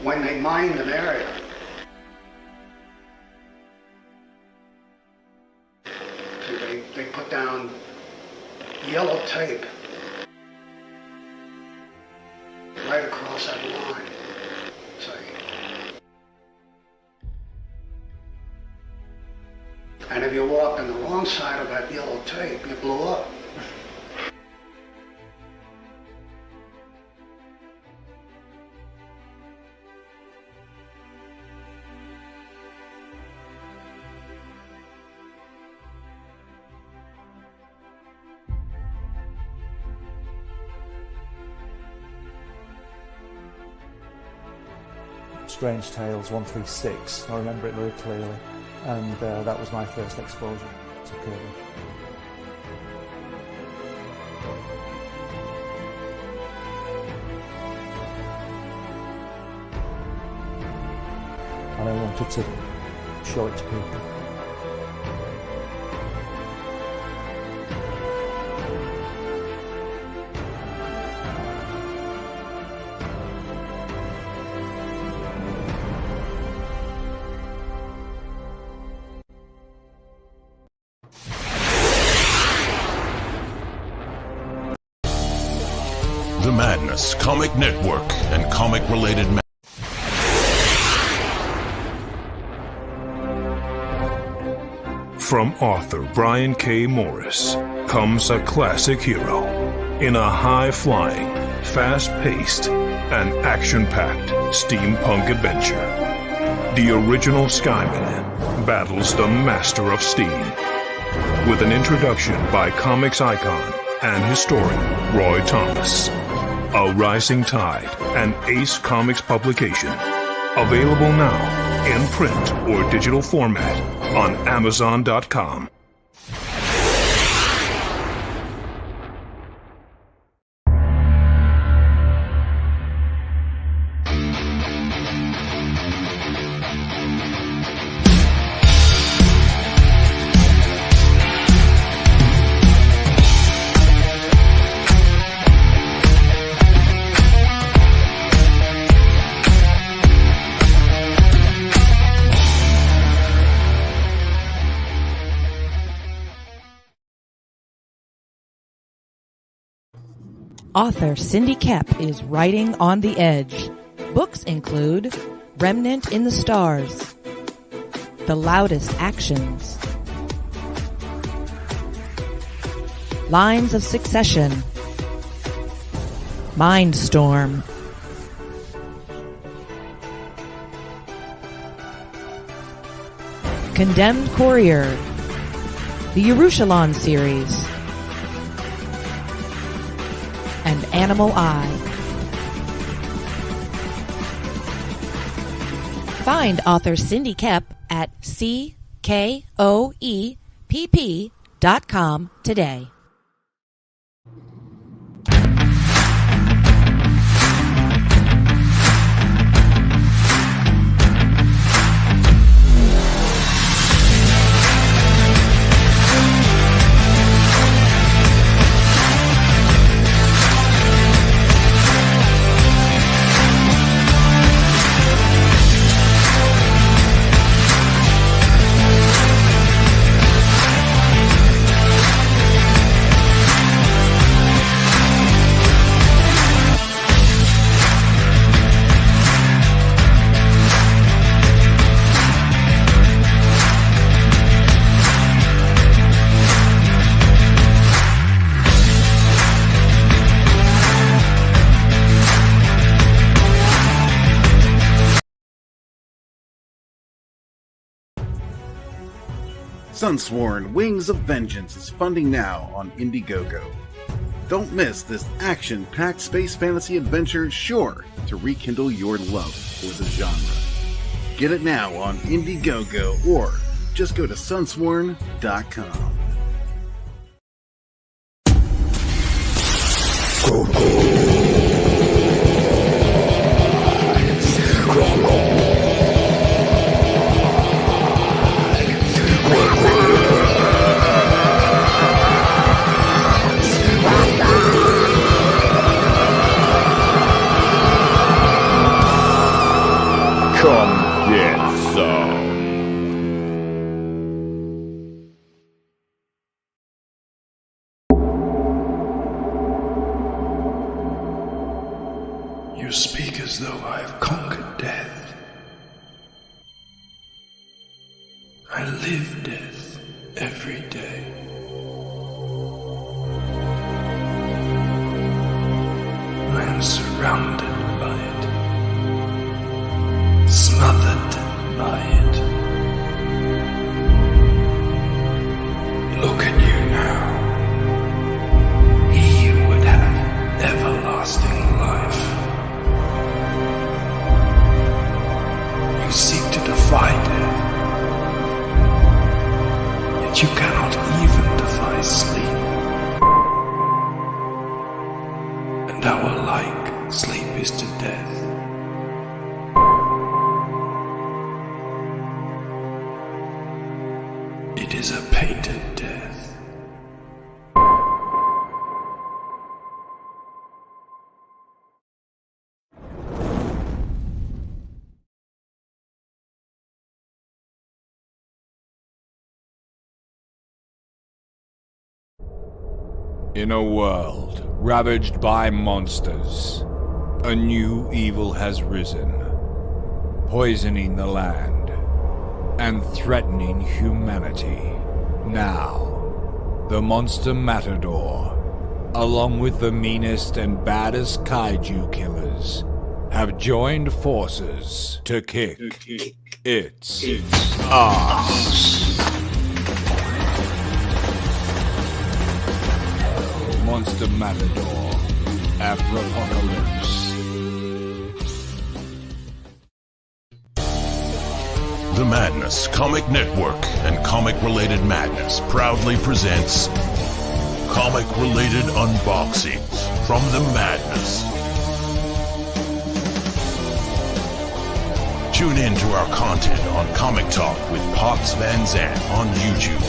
when they mined an area. They put down yellow tape right across that line. And if you walked on the wrong side of that yellow tape, you blew up. Strange Tales 136, I remember it very clearly, and that was my first exposure to Kirby. And I wanted to show it to people. The Madness Comic Network and comic-related From author Brian K. Morris comes a classic hero in a high-flying, fast-paced, and action-packed steampunk adventure. The original Skyman battles the Master of Steam with an introduction by comics icon and historian Roy Thomas. A Rising Tide, an Ace Comics publication. Available now in print or digital format on Amazon.com. Author Cindy Kep is writing on the edge. Books include Remnant in the Stars, The Loudest Actions, Lines of Succession, Mindstorm, Condemned Courier, the Yerushalayim series, and Animal Eye. Find author Cindy Kep at CKOEPP.com today. Sunsworn Wings of Vengeance is funding now on Indiegogo. Don't miss this action-packed space fantasy adventure sure to rekindle your love for the genre. Get it now on Indiegogo or just go to sunsworn.com. as though I have conquered death. I live death every day. I am surrounded by it, smothered by it. Look at you now. He would have everlasting life. You seek to defy death, yet you cannot even defy sleep. And our like sleep is to death. It is a painted death. In a world ravaged by monsters, a new evil has risen, poisoning the land and threatening humanity. Now, the Monster Matador, along with the meanest and baddest kaiju killers, have joined forces to kick its ass. Monster Matador, Afropocalypse. The Madness Comic Network and Comic-Related Madness proudly presents Comic-Related Unboxings from the Madness. Tune in to our content on Comic Talk with Pops Van Zandt on YouTube.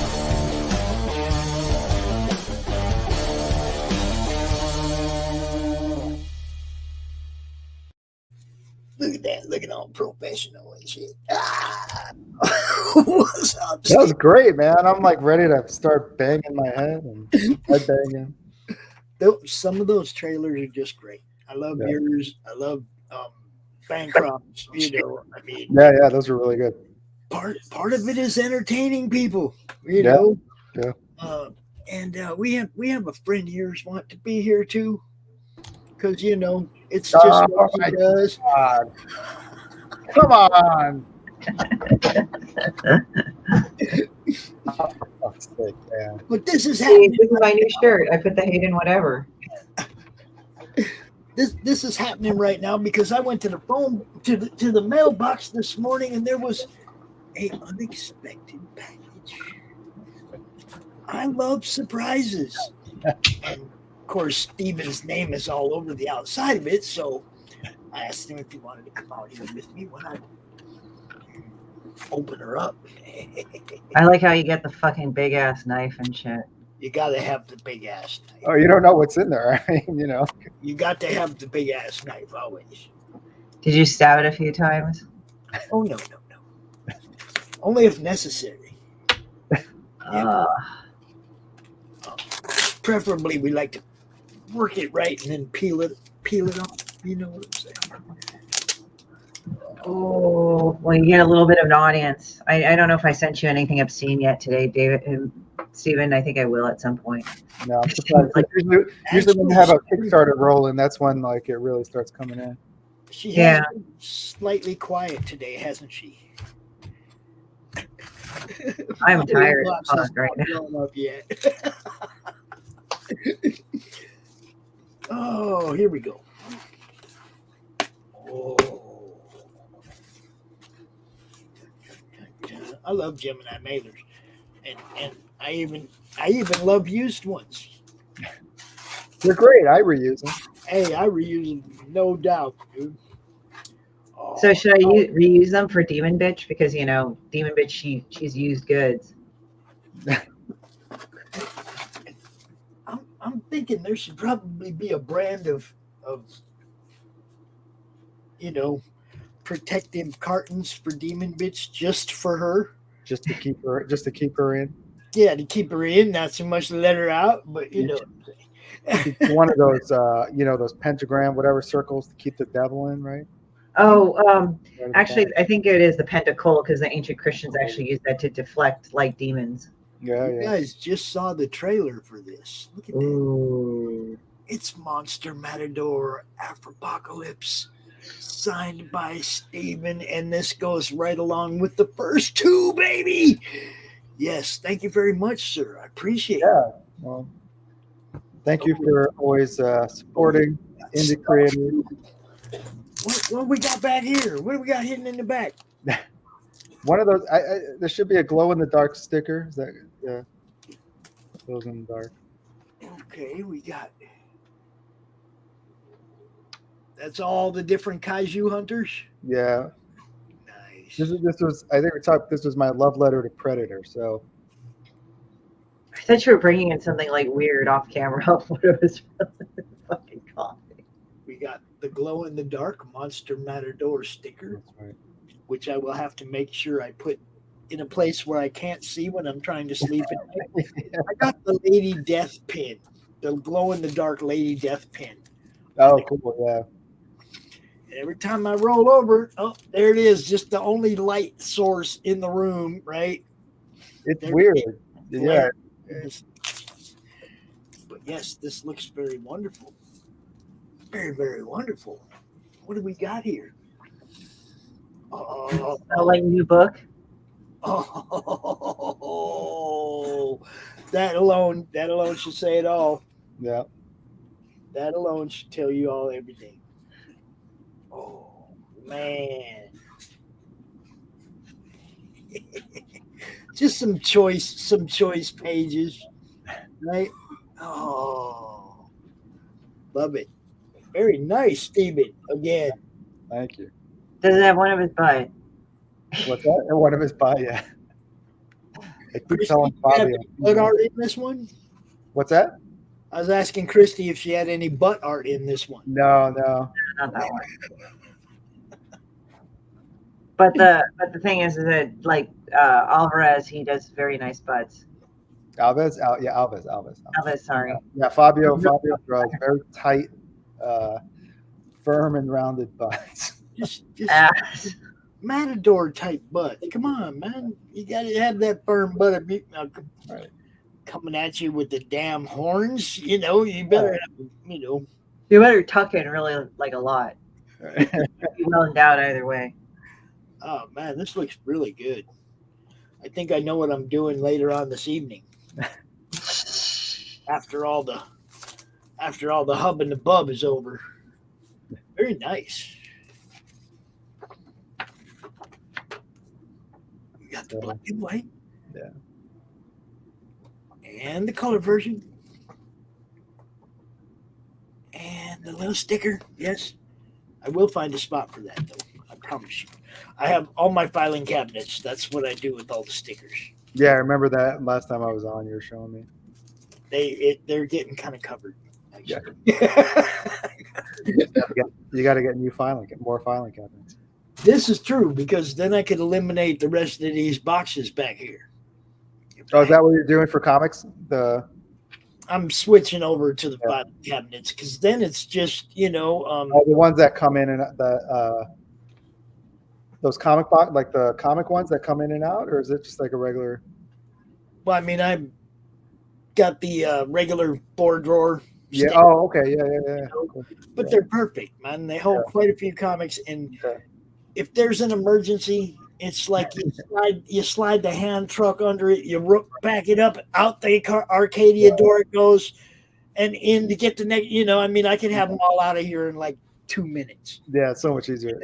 Look at that, looking all professional and shit. What's up, That was great, man. I'm like ready to start banging my head and head banging. Some of those trailers are just great. I love yours. I love Bancroft's, I mean, yeah, those were really good. Part of it is entertaining people, you know. Yeah. And we have a friend here who's want to be here too, because it's just what he does. Come on. But this is happening. This is my new shirt. I put the hate in whatever. This is happening right now because I went to the phone to the mailbox this morning and there was a unexpected package. I love surprises. And of course, Steven's name is all over the outside of it, so I asked him if he wanted to come out here with me when I open her up. I like how you get the fucking big ass knife and shit. You got to have the big ass knife. Oh, you don't know what's in there. I mean, You got to have the big ass knife always. Did you stab it a few times? Oh, no. Only if necessary. Preferably, we like to work it right and then peel it off. You know what I'm saying? Oh, well, you get a little bit of an audience. I don't know if I sent you anything obscene yet today, David. Steven, I think I will at some point. No, I'm surprised. Usually when you have a Kickstarter rolling, that's when like it really starts coming in. She has been slightly quiet today, hasn't she? I'm tired as fuck right now. Oh, here we go. Oh. I love Gemini mailers, and I even love used ones. They're great. I reuse them. Hey, I reuse them, no doubt, dude. Oh, So should I reuse them for Demon Bitch? Because, Demon Bitch, she's used goods. I'm thinking there should probably be a brand of protective cartons for Demon Bitch just for her. Just to keep her in. Yeah, to keep her in, not so much to let her out, but you know what I'm saying. It's one of those, those pentagram, whatever circles to keep the devil in, right? Oh, actually, I think it is the pentacle because the ancient Christians actually used that to deflect like demons. Yeah, You guys just saw the trailer for this. Look at Ooh. that. It's Monster Matador Afropocalypse, signed by Steven, and this goes right along with the first two, baby. Yes, thank you very much, sir. I appreciate it. Well, thank you for always supporting indie creators. What we got back here? What do we got hidden in the back? One of those, there should be a glow in the dark sticker. Is that glows in the dark? Okay, we got. That's all the different kaiju hunters. Yeah. Nice. This was, I think we talked. This was my love letter to Predator. So. I thought you were bringing in something like weird off camera. What it was really fucking coffee. We got the glow in the dark Monster Matador sticker. That's right. Which I will have to make sure I put in a place where I can't see when I'm trying to sleep at night. I got the Lady Death pin, the glow in the dark Lady Death pin. Oh, cool! Yeah. And every time I roll over, oh, there it is, just the only light source in the room, right? It's weird. Yeah. But yes, this looks very wonderful. Very, very wonderful. What do we got here? Oh, like new book. Oh, that alone should say it all. Yeah. That alone should tell you all everything. Oh man. Just some choice pages. Right? Oh. Love it. Very nice, Steven. Again. Thank you. Does it have one of his butt? What's that? One of his butt, yeah. I keep telling Bobby. Butt art in this one? What's that? I was asking Christy if she had any butt art in this one. No. Not that one. But the thing is that like Alvarez, he does very nice butts. Alves, sorry. Yeah, Fabio draws very tight, firm and rounded butts. Just Matador type butt. Come on, man. You got to have that firm butt. Right. Coming at you with the damn horns, you better have, You better tuck in really like a lot. Right. Be well endowed either way. Oh man, this looks really good. I think I know what I'm doing later on this evening. After all the hub and the bub is over. Very nice. We got the black and white. Yeah. And the color version. And the little sticker. Yes. I will find a spot for that though. I promise you. I have all my filing cabinets. That's what I do with all the stickers. Yeah, I remember that last time I was on. You were showing me. They're getting kind of covered. Yeah. You got to get more filing cabinets. This is true because then I could eliminate the rest of these boxes back here. Oh, is that what you're doing for comics? I'm switching over to the filing cabinets because then it's just the ones that come in and those comic box, like the comic ones that come in and out, or is it just like a regular? Well, I mean, I've got the regular 4-drawer. Yeah. Oh, okay. Yeah. Cool. But they're perfect, man. They hold quite a few comics, and if there's an emergency, it's like you slide the hand truck under it, you back it up, out the Arcadia door it goes, and in to get the next. I can have them all out of here in like 2 minutes. Yeah, it's so much easier.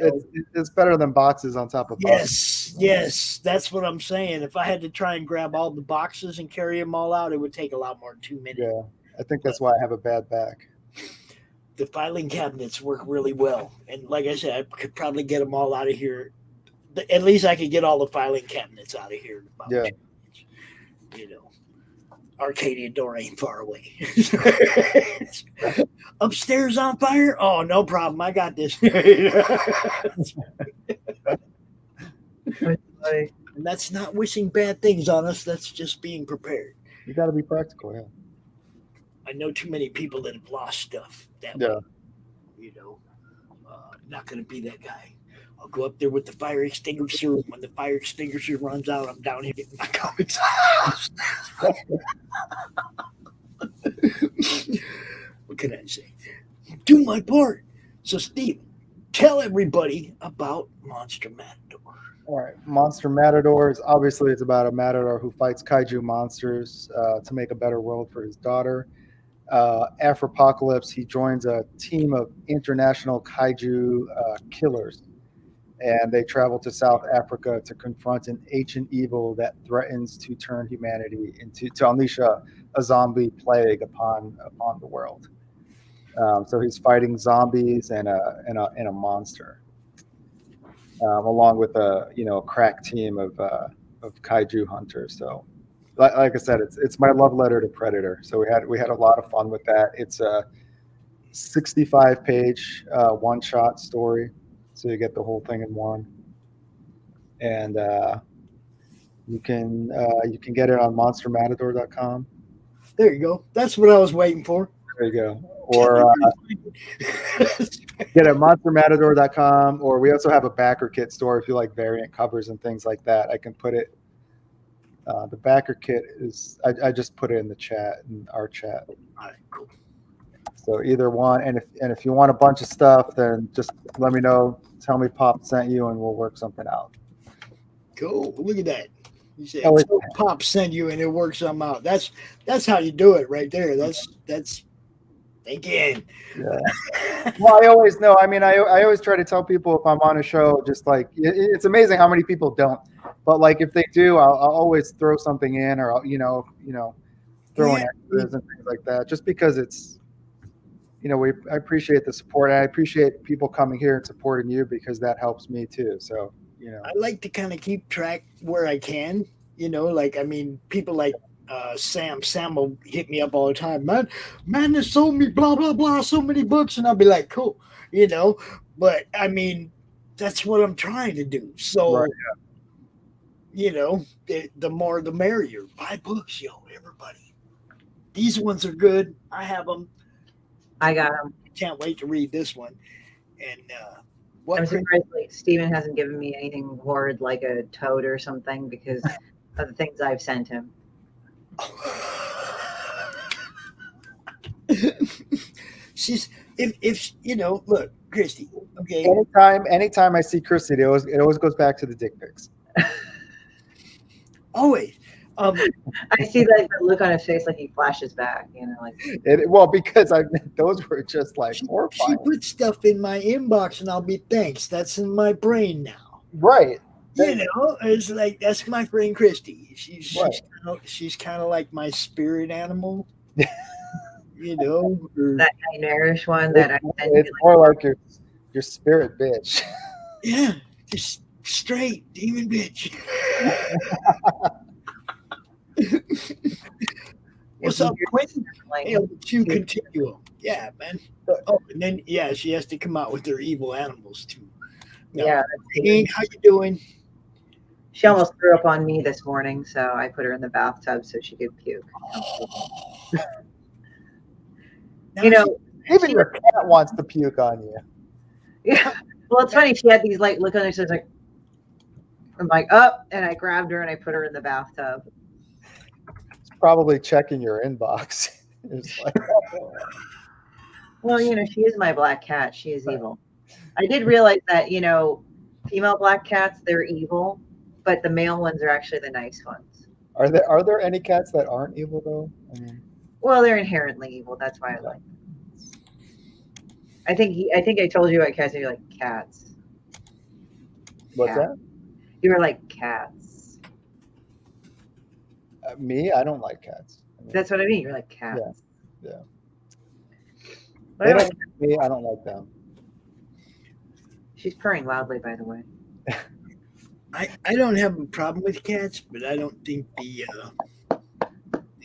It's better than boxes on top of boxes. Yes, that's what I'm saying. If I had to try and grab all the boxes and carry them all out, it would take a lot more than 2 minutes. Yeah, I think that's why I have a bad back. The filing cabinets work really well. And like I said, I could probably get them all out of here. At least I could get all the filing cabinets out of here. Yeah. Arcadia door ain't far away. Upstairs on fire? Oh, no problem. I got this. And that's not wishing bad things on us. That's just being prepared. You got to be practical, yeah. I know too many people that have lost stuff that Yeah. way. You know, not going to be that guy. I'll go up there with the fire extinguisher. When the fire extinguisher runs out, I'm down here getting my comics. What can I say? Do my part. So, Steve, tell everybody about Monster Matador. All right, Monster Matador is obviously it's about a matador who fights kaiju monsters to make a better world for his daughter. After Apocalypse, he joins a team of international kaiju killers, and they travel to South Africa to confront an ancient evil that threatens to turn humanity to unleash a zombie plague upon the world. So he's fighting zombies and a monster. Along with a crack team of kaiju hunters. So, like I said, it's my love letter to Predator. So we had a lot of fun with that. It's a 65-page one-shot story, so you get the whole thing in one. And you can get it on monstermatador.com. There you go. That's what I was waiting for. There you go. Or get it at monstermatador.com, or we also have a backer kit store if you like variant covers and things like that. I can put it. The backer kit is I just put it in the chat, in our chat. All right, cool. So either one, and if you want a bunch of stuff, then just let me know. Tell me Pop sent you, and we'll work something out. Cool. Look at that. You said Oh, Pop send you and it works something out. That's how you do it right there. That's again. Yeah. Well, I always know. I mean, I always try to tell people if I'm on a show, just like it's amazing how many people don't. But like if they do, I'll always throw something in, or I'll, throw in extras and things like that. Just because it's, I appreciate the support, and I appreciate people coming here and supporting you because that helps me too. So I like to kind of keep track where I can. People like Sam will hit me up all the time. Madness sold me blah blah blah so many books, and I'll be like, cool, But I mean, that's what I'm trying to do. So, right, the more the merrier. Buy books, everybody. These ones are good. I have them. I got them. Can't wait to read this one. And I'm surprised Steven hasn't given me anything horrid like a toad or something because of the things I've sent him. She's if look, Christy. Okay. Anytime I see Christy, it always goes back to the dick pics. Always. I see that look on his face like he flashes back, because those were just like horrifying. She puts stuff in my inbox and I'll be thanks. That's in my brain now. Right. It's like that's my friend Christy. Right. She's kind of like my spirit animal. that nightmarish one that I sent you. It's more like your spirit bitch. Yeah, just straight demon bitch. What's up, Quentin? Q Continuum. Yeah, man. Oh, and then she has to come out with their evil animals too. Yeah. Hey, how you doing? She almost threw up on me this morning, so I put her in the bathtub so she could puke. Even your cat wants to puke on you. Yeah. Well, it's funny. She had these look on her face like, I'm like, up, and I grabbed her and I put her in the bathtub. It's probably checking your inbox. It's like, well, she is my black cat. She is evil. I did realize that, female black cats, they're evil, but the male ones are actually the nice ones. Are there any cats that aren't evil though? Well, they're inherently evil. That's why I like them. I think I told you what cats are. You like cats. What's that? You were like cats. Me? I don't like cats. That's what I mean. You're like cats. Yeah. They don't like me. I don't like them. She's purring loudly, by the way. I don't have a problem with cats, but I don't think the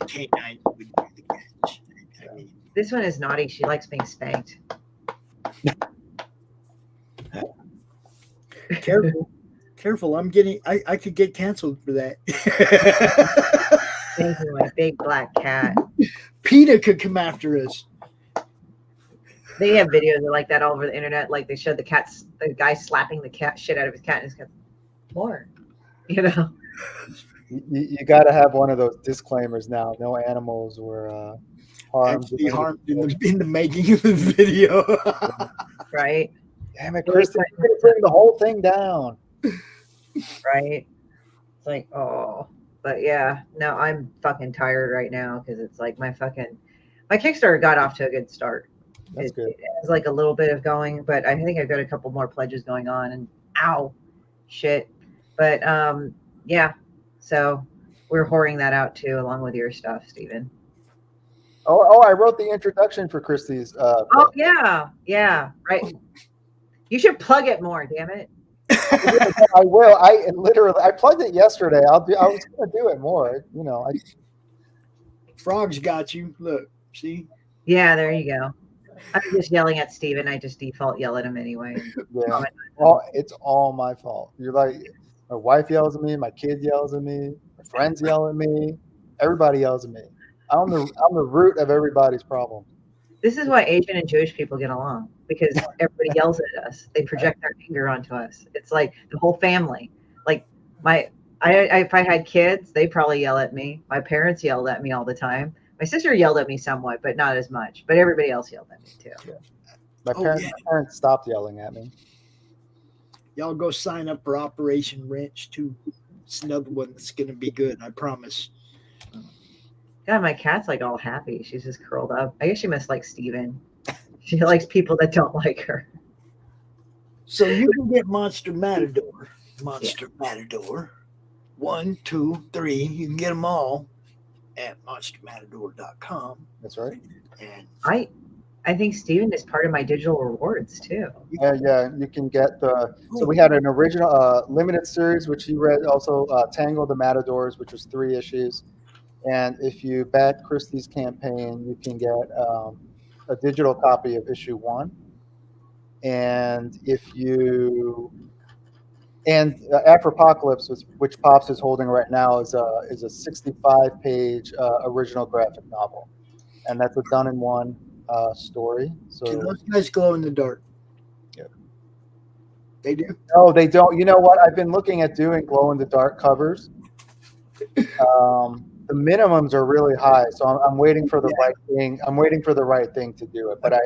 canine would do the cats. This one is naughty. She likes being spanked. Careful. I could get canceled for that. Thank you, my big black cat. PETA could come after us. They have videos like that all over the internet. Like they showed the guy slapping the cat shit out of his cat, and his cat more. You know. You got to have one of those disclaimers now. No animals were harmed. Actually harmed in the making of the video. Right. Damn it, Chris! Bring the whole thing down. Right. It's like, oh, but yeah, no, I'm fucking tired right now because it's like my Kickstarter got off to a good start. That's good. It has like a little bit of going, but I think I've got a couple more pledges going on, and shit. But yeah, so we're whoring that out too, along with your stuff, Stephen. Oh, I wrote the introduction for Christie's. Oh yeah, right. You should plug it more, damn it. I will. I plugged it yesterday. I was going to do it more. You know, Frog's got you. Look, see? Yeah, there you go. I'm just yelling at Steven. I just default yell at him anyway. Yeah. It's all my fault. You're like, my wife yells at me, my kid yells at me, my friends yell at me, everybody yells at me. I'm the root of everybody's problem. This is why Asian and Jewish people get along, because everybody yells at us. They project their anger onto us. It's like the whole family. Like if I had kids, they probably yell at me. My parents yelled at me all the time. My sister yelled at me somewhat, but not as much. But everybody else yelled at me too. Yeah. My parents stopped yelling at me. Y'all go sign up for Operation Wrench too. It's another one that's going to be good. I promise. God, my cat's like all happy. She's just curled up. I guess she must like Steven. She likes people that don't like her. So you can get Monster Matador. Matador. 1, 2, 3. You can get them all at monstermatador.com. That's right. And I think Steven is part of my digital rewards too. Yeah. You can get so we had an original limited series, which he read, also Tangle the Matadors, which was 3 issues. And if you back Christie's campaign, you can get a digital copy of issue 1. And Afropocalypse, which Pops is holding right now, is a 65-page original graphic novel, and that's a done-in-one story. So do those guys glow in the dark? Yeah, they do. No, they don't. You know what? I've been looking at doing glow-in-the-dark covers. The minimums are really high, so I'm waiting for the right thing. I'm waiting for the right thing to do it. But I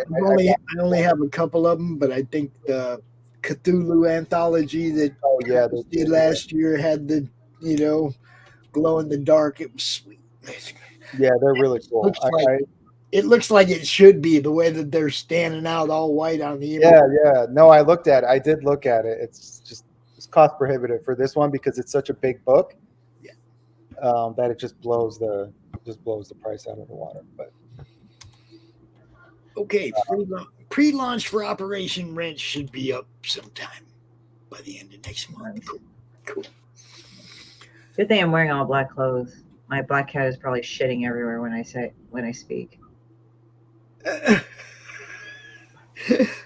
only have a couple of them, but I think the Cthulhu anthology that they did last year had the glow in the dark. It was sweet. Yeah, they're really cool. It looks like it should be the way that they're standing out all white on the image. Yeah. No, I looked at it. I did look at it. It's cost prohibitive for this one because it's such a big book. That it just blows the price out of the water. But okay, pre-launch for Operation Wrench should be up sometime by the end of next month. Cool. Good thing I'm wearing all black clothes. My black cat is probably shitting everywhere when I speak.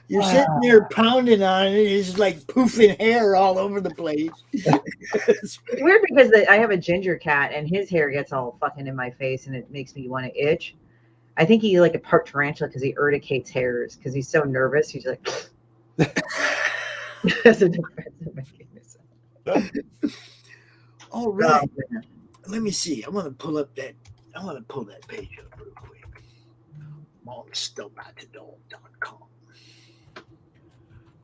You're sitting there pounding on it. It's like poofing hair all over the place. It's weird because I have a ginger cat and his hair gets all fucking in my face and it makes me want to itch. I think he's like a part tarantula because he urticates hairs because he's so nervous. He's like, as a defensive mechanism. All right. Let me see. I want to pull that page up real quick. monstermatador.com.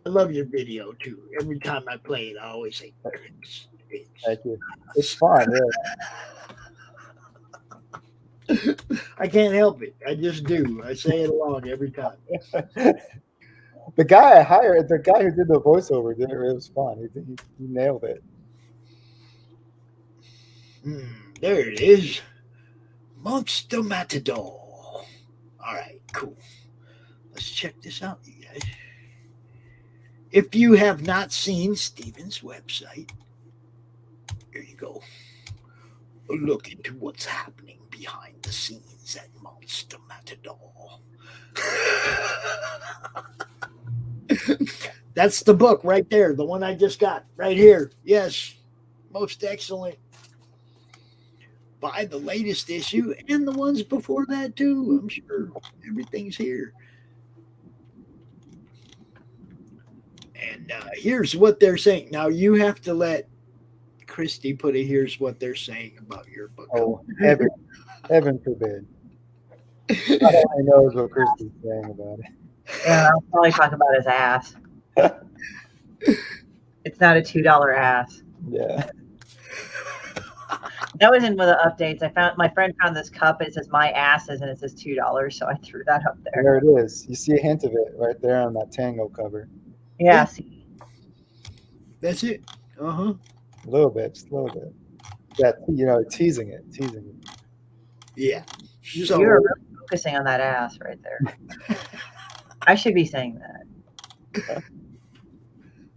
I love your video too. Every time I play it, I always say thanks. Thank you. It's fun, yeah. I can't help it. I just do. I say it along every time. The guy I hired, the guy who did the voiceover, it was fun. He nailed it. There it is. Monster Matador. All right, cool. Let's check this out, you guys. If you have not seen Steven's website, here you go. A look into what's happening behind the scenes at Monster Matador. That's the book right there, the one I just got right here. Yes, most excellent. buy the latest issue and the ones before that too. I'm sure everything's here. And here's what they're saying. Now you have to let Christy put a here's what they're saying about your book. Oh, heaven forbid. I knows what Christy's saying about it. Yeah, I'll probably talk about his ass. It's not a $2 ass. Yeah. That was in one of the updates. My friend found this cup. It says my asses and it says $2, so I threw that up there. There it is. You see a hint of it right there on that Tango cover. Yeah. See. That's it. A little bit, just a little bit. Yeah, teasing it. Yeah. So you're really focusing on that ass right there. I should be saying that.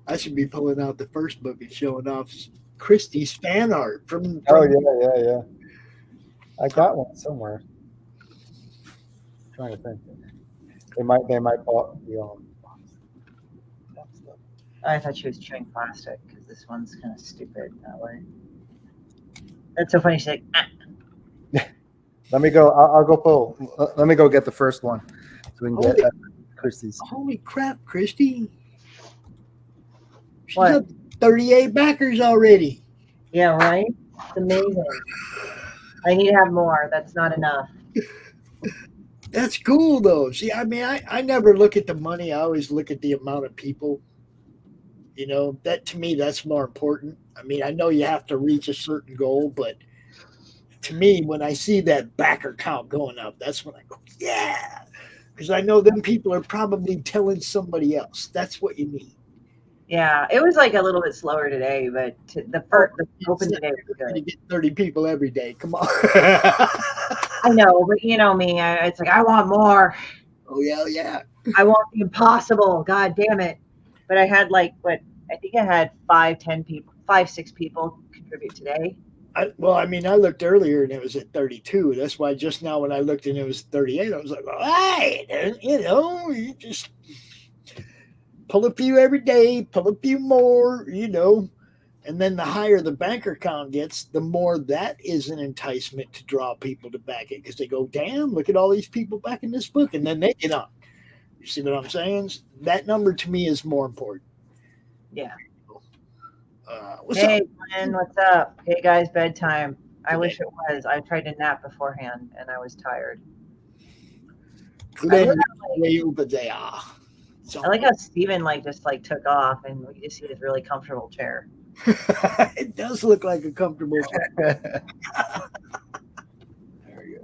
I should be pulling out the first book and showing off Christie's fan art from. Oh yeah. I got one somewhere. I'm trying to think. They might be on. I thought she was chewing plastic because this one's kind of stupid that way. That's so funny. She's like, ah. Let me go. I'll go pull. Let me go get the first one so we can get Christie's. Holy crap, Christy! She's What? up 38 backers already. Yeah, right? It's amazing. I need to have more. That's not enough. That's cool, though. See, I mean, I never look at the money. I always look at the amount of people. You know, that to me, that's more important. I mean, I know you have to reach a certain goal, but to me, when I see that backer count going up, that's when I go, yeah. Because I know them people are probably telling somebody else. That's what you need. Yeah, it was like a little bit slower today, but the open today was good. You get 30 people every day. Come on. I know, but you know me. It's like, I want more. Oh, yeah. I want the impossible. God damn it. But I had I think I had 6 people contribute today. I looked earlier and it was at 32. That's why just now when I looked and it was 38, I was like, all right, you just pull a few every day, pull a few more, and then the higher the banker count gets, the more that is an enticement to draw people to back it because they go, damn, look at all these people backing this book, and then they get on. You see what I'm saying? That number to me is more important. Yeah. What's hey, up? Glenn, what's up? Hey, guys, bedtime. I wish it was. I tried to nap beforehand, and I was tired. Glenn, I like how Steven just took off, and we just see this really comfortable chair. It does look like a comfortable chair.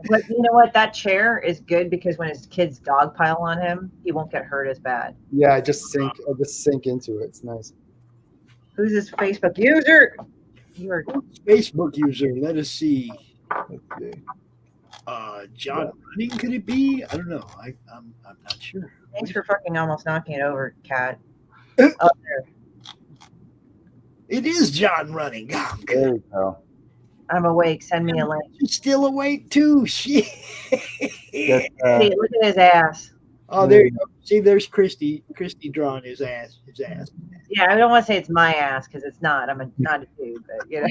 But you know what? That chair is good because when his kids dogpile on him, he won't get hurt as bad. Yeah, I just sink into it. It's nice. Who's this Facebook user? Facebook user. Let us see. John Running, could it be? I don't know. I'm not sure. Thanks for fucking almost knocking it over, Cat. Up there. It is John Running. Oh, there you go. I'm awake. Send me a link. You're still awake too. Shit. See, look at his ass. Oh, there you go. See, there's Christy. Christy drawing his ass. Yeah, I don't want to say it's my ass because it's not. I'm not a dude, but You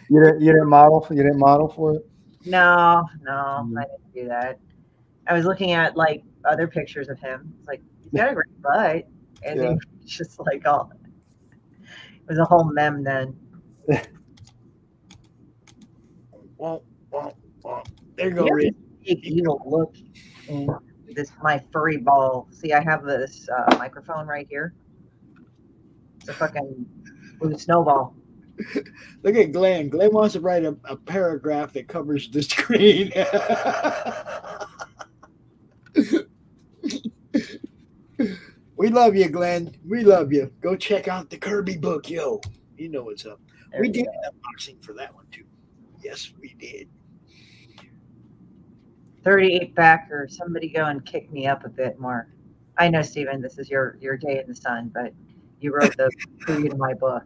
didn't model for it? No, I didn't do that. I was looking at other pictures of him. It's like he's got a great butt, and then just it was a whole meme then. Well, there you go. Big evil look. This my furry ball. See, I have this microphone right here. It's a fucking blue snowball. Look at Glenn. Glenn wants to write a paragraph that covers the screen. We love you, Glenn. We love you. Go check out the Kirby book, yo. You know what's up. We did an unboxing for that one too. Yes, we did. 38 backers. Somebody go and kick me up a bit more. I know, Steven, this is your day in the sun, but you wrote the preview to my book.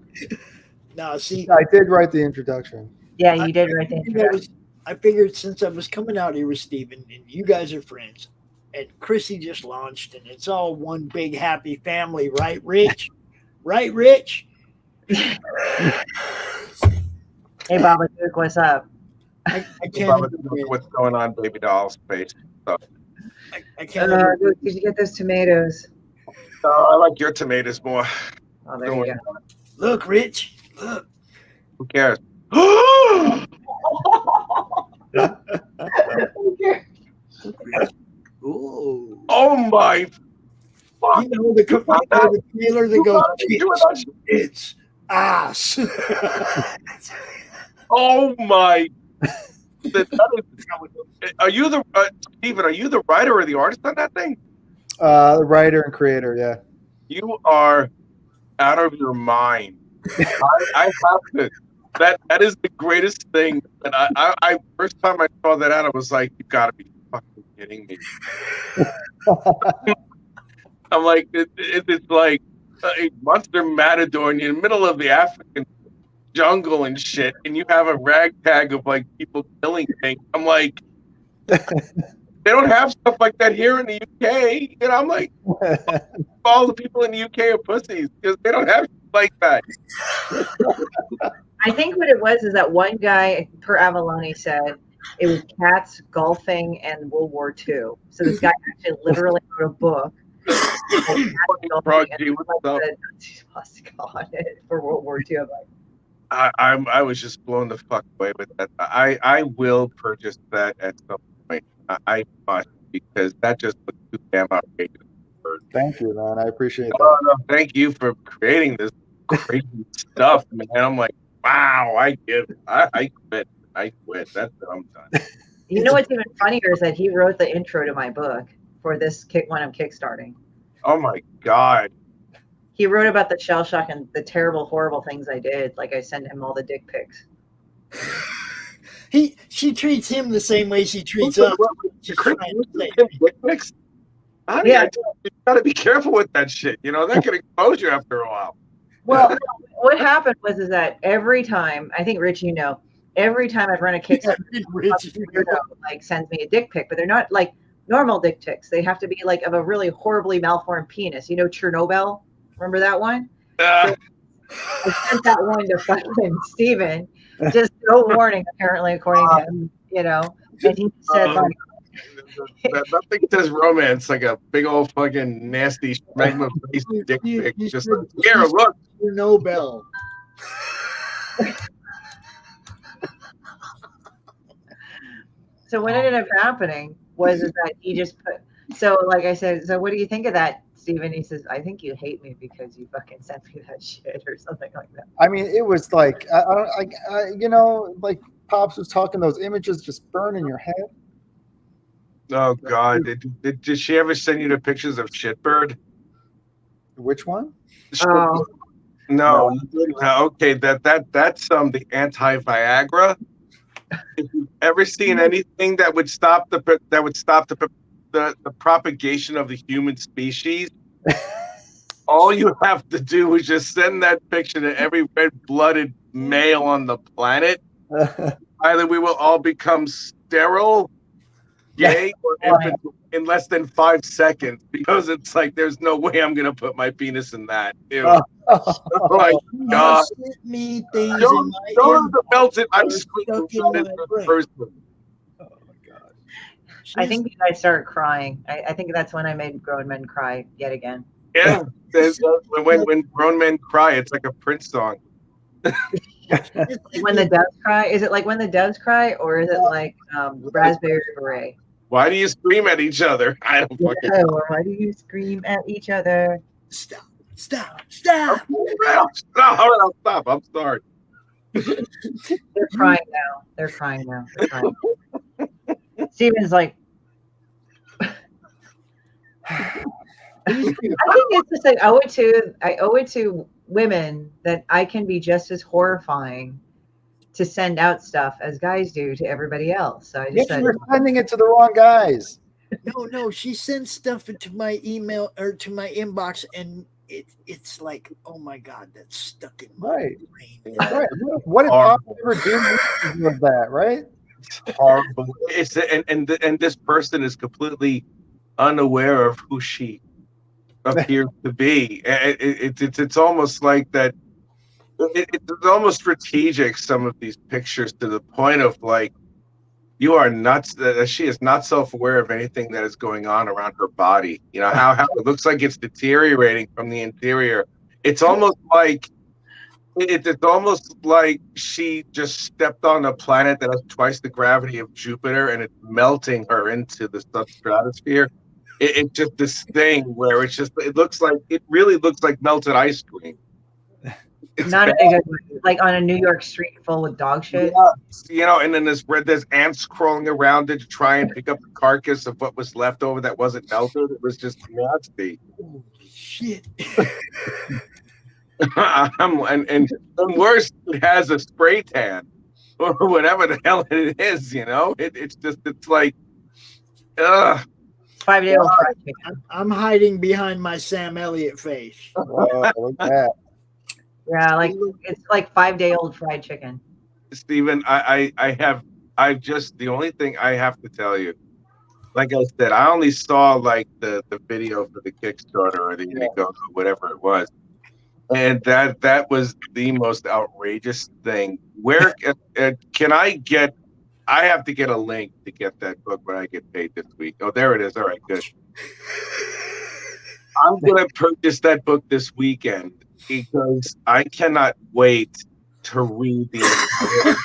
No, see, I did write the introduction. Yeah, you did write the introduction. I figured since I was coming out here with Steven and you guys are friends, and Chrissy just launched, and it's all one big happy family, right, Rich? Right, Rich? Hey, Baba Duke, what's up? I can't. What's going on, baby doll space? So. I can't. Did you get those tomatoes? I like your tomatoes more. Oh, there you go. Look, Rich. Look. Who cares? Ooh. Oh my! You know the trailer that goes, it's ass. Oh my! Are you the Steven? Are you the writer or the artist on that thing? The writer and creator, yeah. You are out of your mind. I have to. That is the greatest thing. And I first time I saw that out, I was like, "You got to be fucking kidding me!" I'm like, it's like a monster matador in the middle of the African jungle and shit, and you have a ragtag of like people killing things. I'm like, they don't have stuff like that here in the UK. And I'm like, all the people in the UK are pussies because they don't have stuff like that. I think what it was is that one guy, per Avalone, said it was cats, golfing, and World War II. So this guy actually literally wrote a book. For World War II. I'm like, I was just blown the fuck away with that. I will purchase that at some point. I must, because that just looks too damn outrageous. Thank you, man. I appreciate that. No, thank you for creating this crazy stuff, man. I'm like, wow, I quit. I quit. That's it. I'm done. You know what's even funnier is that he wrote the intro to my book for this one I'm kickstarting. Oh my God. He wrote about the shell shock and the terrible, horrible things I did. Like I sent him all the dick pics. She treats him the same way she treats us. Dick pics? Yeah, you gotta be careful with that shit. You know, that could expose you after a while. Well, what happened was that every time, I think Rich, every time I've run a Kickstarter, like sends me a dick pic, but they're not like normal dick pics. They have to be like of a really horribly malformed penis. You know, Chernobyl. Remember that one? So I sent that one to fucking Steven. Just no warning, apparently, according to him. You know, and he said like. Nothing says romance like a big old fucking nasty magma faced dick pic. Just like, here, look. Nobel. So what ended up happening was that he just put. So like I said, so what do you think of that, Steven? He says, I think you hate me because you fucking sent me that shit or something like that. I mean, it was like you know, like Pops was talking. Those images just burn in your head. Oh God! Did she ever send you the pictures of Shitbird? Which one? Oh. No. Okay, that's the anti-Viagra. If you've ever seen anything that would stop the propagation of the human species, all you have to do is just send that picture to every red-blooded male on the planet. Either we will all become sterile, gay, or infant in less than 5 seconds, because it's like there's no way I'm gonna put my penis in that. Ew. Oh my God! Me things Don't the melted ice cream person. Oh my God! I think you guys started crying. I think that's when I made grown men cry yet again. Yeah, when grown men cry, it's like a Prince song. When the doves cry, is it like when the doves cry, or is it like Raspberry Beret? Why do you scream at each other? I don't fucking know. Why do you scream at each other? Stop. Stop. All right, I'll stop. I'm sorry. They're crying now. They're crying. Steven's like, I think it's just like I owe it to women that I can be just as horrifying to send out stuff as guys do to everybody else. So I just said, you're sending it to the wrong guys. No, she sends stuff into my email or to my inbox, and it's like, oh my God, that's stuck in my brain. Right. What did Pop ever do with that? Right? It's horrible. And this person is completely unaware of who she appears to be. It's almost like that. It's almost strategic, some of these pictures, to the point of like You are nuts. She is not self-aware of anything that is going on around her body. You know how it looks like it's deteriorating from the interior. It's almost like it's almost like she just stepped on a planet that has twice the gravity of Jupiter, and it's melting her into the substratosphere. It's just this thing where it really looks like melted ice cream. It's Not bad. a good one. Like on a New York street full with dog shit. Yeah, and then there's ants crawling around it to try and pick up the carcass of what was left over that wasn't melted. It was just nasty. Holy shit. and worse, it has a spray tan or whatever the hell it is. It's like, ugh. 5-day-old fried chicken. I'm hiding behind my Sam Elliott face. Oh, look at that. Yeah, like it's like 5-day-old fried chicken. Steven, the only thing I have to tell you, like I said, I only saw like the video for the Kickstarter or the Indiegogo, whatever it was. And that was the most outrageous thing. Where can I have to get a link to get that book when I get paid this week. Oh, there it is. All right, good. I'm going to purchase that book this weekend because I cannot wait to read the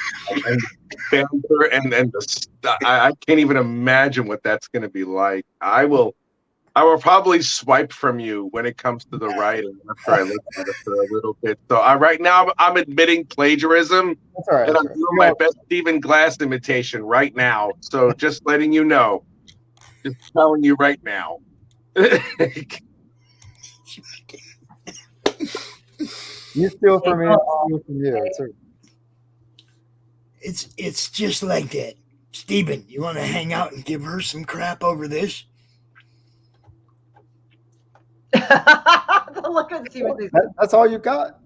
banter and I can't even imagine what that's going to be like. I will probably swipe from you when it comes to the writing after I look at it for a little bit. So right now I'm admitting plagiarism, That's all right. and I'm doing my best Stephen Glass imitation right now. So just letting you know, just telling you right now. You steal from me, I'll steal from you. It's just like that. Steven, you want to hang out and give her some crap over this? Look at Steven. That's all you got?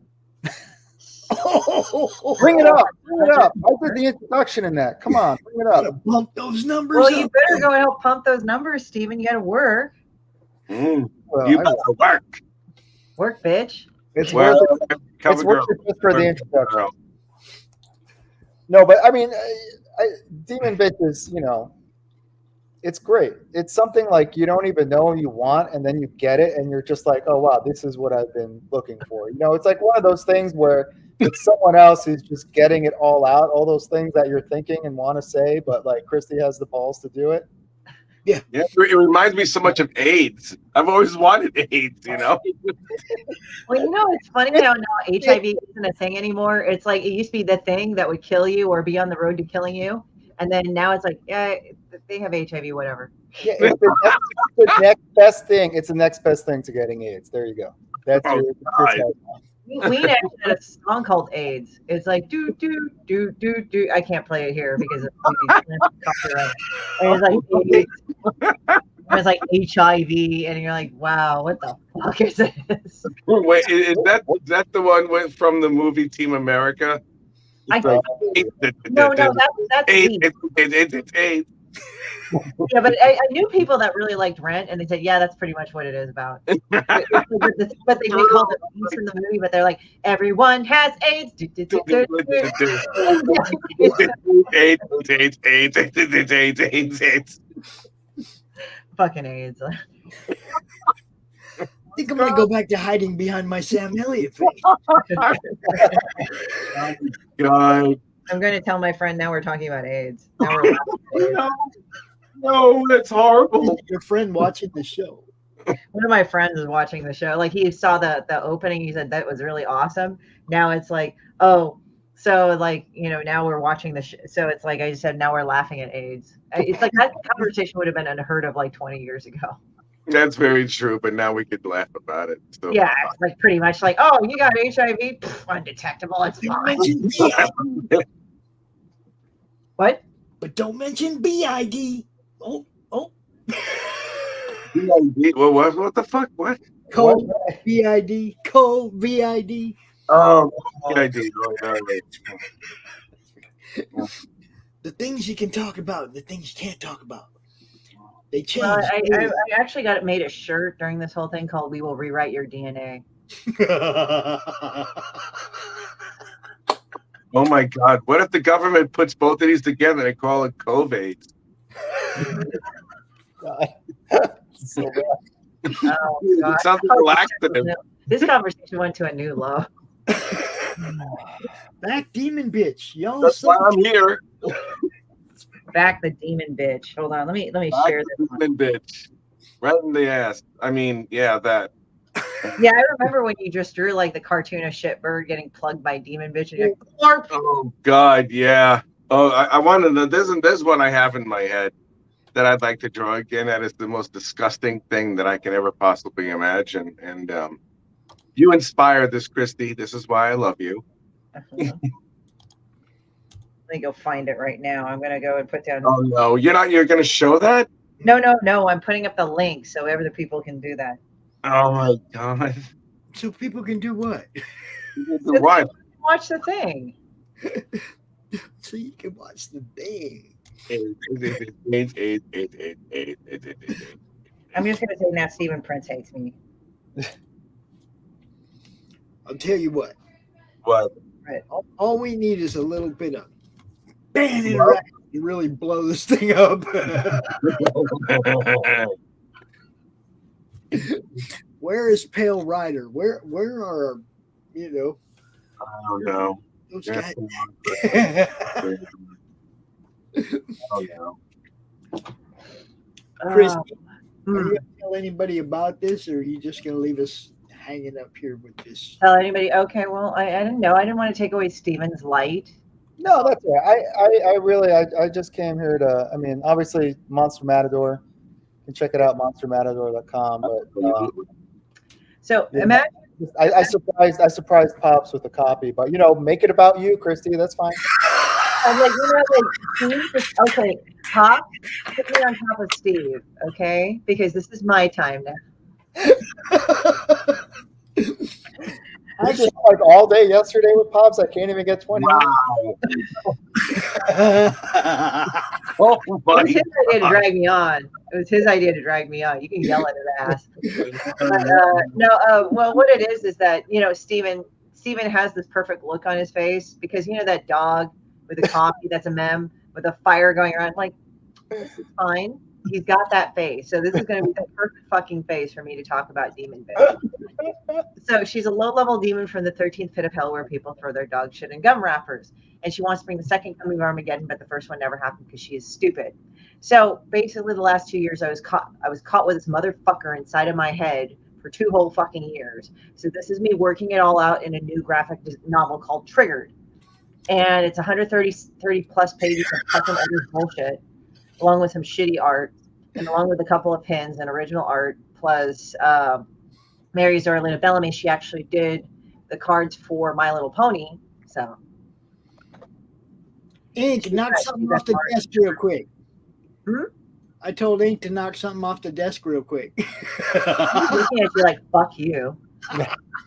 Bring it up. Bring it up. I did the introduction in that. Come on, bring it up. Pump those numbers Well, up. you better go help pump those numbers, Steven. You got to work. Well, You better work. Work, bitch. It's worth it. It's worth it just for the introduction. No, but I mean, Demon Bitch is, it's great. It's something like you don't even know you want, and then you get it, and you're just like, oh, wow, this is what I've been looking for. It's like one of those things where it's someone else who's just getting it all out, all those things that you're thinking and want to say, but like Christy has the balls to do it. Yeah, it reminds me so much of AIDS. I've always wanted AIDS, Well, it's funny how now HIV isn't a thing anymore. It's like it used to be the thing that would kill you or be on the road to killing you. And then now it's like, yeah, they have HIV, whatever. Yeah, it's the next best thing. It's the next best thing to getting AIDS. There you go. That's We actually had a song called AIDS. It's like do do do do do. I can't play it here because it's copyright. And it's like HIV, and you're like, wow, what the fuck is this? Wait, is that the one from the movie Team America? No, that's it's AIDS. Yeah, but I knew people that really liked Rent, and they said, yeah, that's pretty much what it is about. But they called it AIDS in the movie, but they're like, everyone has AIDS. AIDS. Fucking AIDS. I think I'm going to go back to hiding behind my Sam Elliott face. God. I'm going to tell my friend now we're talking about AIDS. Now we're No, that's horrible. Your friend watching the show. One of my friends is watching the show. Like he saw the opening. He said that was really awesome. Now it's like, oh, so like, now we're watching the show. So it's like I just said, now we're laughing at AIDS. It's like that conversation would have been unheard of like 20 years ago. That's very true, but now we could laugh about it. So. Yeah, it's like pretty much like, oh, you got HIV? Pff, undetectable. It's fine. What? But don't mention BID. Oh. BID? What the fuck? What? BID. BID. Oh, BID. Oh, the things you can talk about, the things you can't talk about. They changed. Well, I actually made a shirt during this whole thing called "We Will Rewrite Your DNA." Oh my God! What if the government puts both of these together and call it COVID? So bad. Oh, God. It sounds like a laxative. This conversation went to a new low. Back demon bitch. Y'all That's why I'm here. Back the demon bitch. Hold on. Let me Back share the this one. demon bitch. Right in the ass. I mean, yeah, that. Yeah, I remember when you just drew like the cartoon of Shitbird getting plugged by demon bitch, and you're like, "Clarp." Oh God, yeah. Oh, I wanted to. There's one I have in my head that I'd like to draw again. That is the most disgusting thing that I can ever possibly imagine. And you inspired this, Christy. This is why I love you. Let me go find it right now. I'm gonna go and put down. Oh no, you're gonna show that? No. I'm putting up the link so other people can do that. Oh my God. So people can do what? So What? watch the thing. So you can watch the thing. I'm just gonna say now Stephen Prince hates me. I'll tell you what. What? Right. All we need is a little bit of fan interaction to really blow this thing up. Where is Pale Rider? Where are I don't know. those That's guys? Oh no. Chris, are you gonna tell anybody about this, or are you just gonna leave us hanging up here with this? Tell anybody? Okay, well, I didn't know. I didn't want to take away Stephen's light. No, that's all right. I just came here to. I mean, obviously, Monster Matador. You can check it out, monstermatador.com. But So yeah, imagine. I surprised Pops with a copy, but make it about you, Christy. That's fine. I'm like, okay, Pop, put me on top of Steve, okay? Because this is my time now. I just like all day yesterday with Pops. I can't even get 20 minutes. Oh It was his idea to drag me on. It was his idea to drag me on. You can yell at his ass. But, well, what it is that, Steven has this perfect look on his face because, that dog with the coffee that's a meme with a fire going around. Like, this is fine. He's got that face. So this is going to be the perfect fucking face for me to talk about Demon Bitch. So she's a low-level demon from the 13th pit of hell where people throw their dog shit in gum wrappers. And she wants to bring the second coming of Armageddon, but the first one never happened because she is stupid. So basically the last 2 years I was caught with this motherfucker inside of my head for 2 whole fucking years. So this is me working it all out in a new graphic novel called Triggered. And it's 130 plus pages of fucking other bullshit, along with some shitty art, and along with a couple of pins and original art, plus Mary Zorlina Bellamy. She actually did the cards for My Little Pony. So, Ink, knock something off the desk real quick. I told Ink to knock something off the desk real quick. He's looking at you like, fuck you.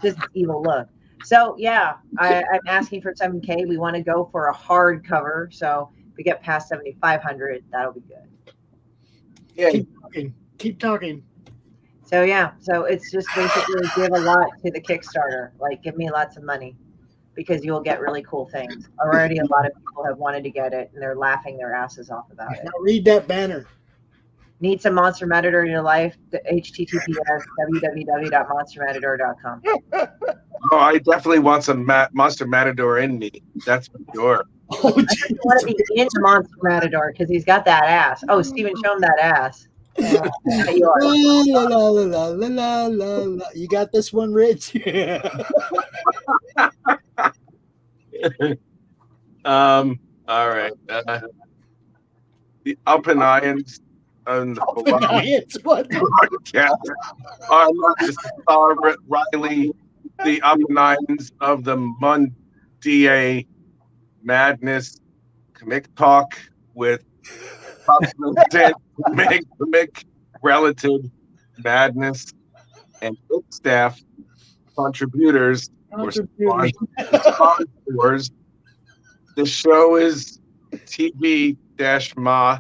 Just evil look. So, yeah, I'm asking for 7K. We want to go for a hardcover. So, if we get past 7,500, that'll be good. Yeah. Keep talking. So, yeah. So, it's just basically give a lot to the Kickstarter. Like, give me lots of money because you'll get really cool things. Already, a lot of people have wanted to get it, and they're laughing their asses off about it. Now read that banner. Need some Monster Matador in your life? https www.monstermatador.com. Oh, I definitely want some Monster Matador in me. That's for sure. Oh, I just want to be into Monster Matador because he's got that ass. Oh, Steven, show him that ass. La, la, la, la, la, la, la. You got this one, Rich? All right. The Upanions and the what? Riley, the Upanions of the Monday Madness Comic Talk with Comic Relative Madness and staff contributors or sponsors. The show is TV-ma.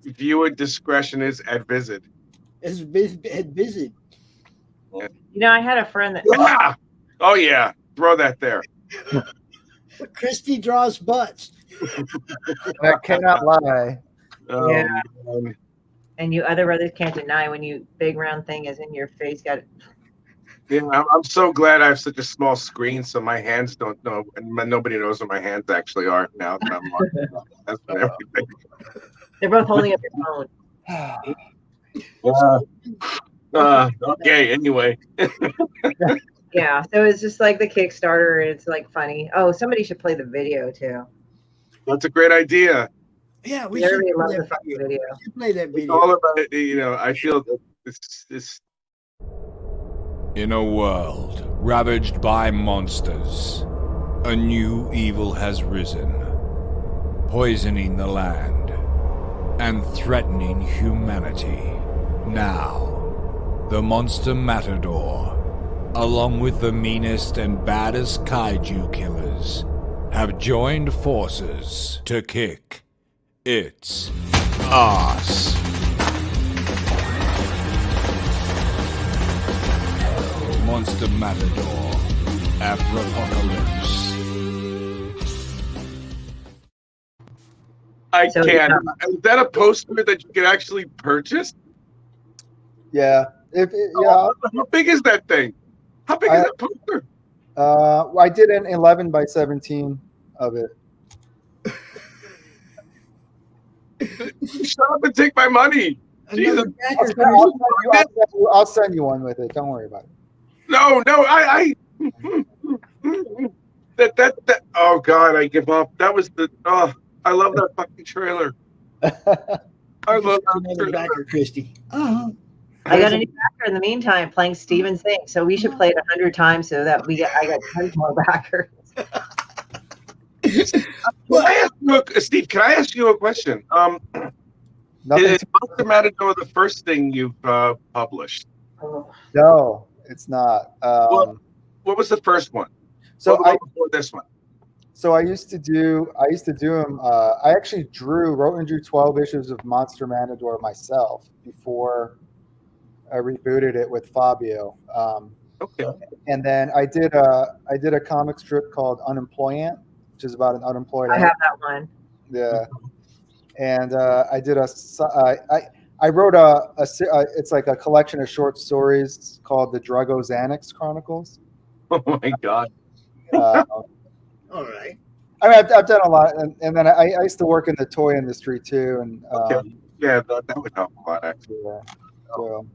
Viewer discretion is advised. Advised. I had a friend that. Yeah. Oh yeah, throw that there. Christy draws butts. I cannot lie. Yeah. Man. And you other brothers can't deny when you big round thing is in your face. Got it. Yeah, I'm so glad I have such a small screen, so my hands don't know, and nobody knows where my hands actually are now that I'm on. That's what everything. They're both holding up your phone. Okay. Anyway. Yeah. So it's just like the Kickstarter, and it's like funny. Oh, somebody should play the video too. That's a great idea. Yeah, we should Everybody play loves the that fucking video. video. We should play that It's video. all about it. You know, I feel that this. In a world ravaged by monsters, a new evil has risen, poisoning the land and threatening humanity. Now, the monster Matador, along with the meanest and baddest kaiju killers, have joined forces to kick its ass. Monster Matador, Afropocalypse. I can't. Is that a poster that you can actually purchase? Yeah. Yeah. How big is that thing? How big is that poster? I did an 11 by 17 of it. Shut up and take my money. Jesus. I'll send you one with it. Don't worry about it. No, I that oh God, I give up. That was I love that fucking trailer. I love that trailer. Backer, Christy. I got a new backer in the meantime playing Steven Sing, so we should play it 100 times so that I got 10 more backers. Steve, can I ask you a question? Is Monster Matador the first thing you've published? No, it's not. What was the first one? So before this one. So I used to do them. I actually wrote and drew 12 issues of Monster Matador myself before I rebooted it with Fabio. Okay. And then I did a comic strip called Unemployant, which is about an unemployed. I have that one. Yeah. And I wrote it's like a collection of short stories called the Druggo Xanax Chronicles. Oh my God. All right. I mean, I've done a lot, and then I used to work in the toy industry too, and yeah, that would help a lot actually. Yeah. So.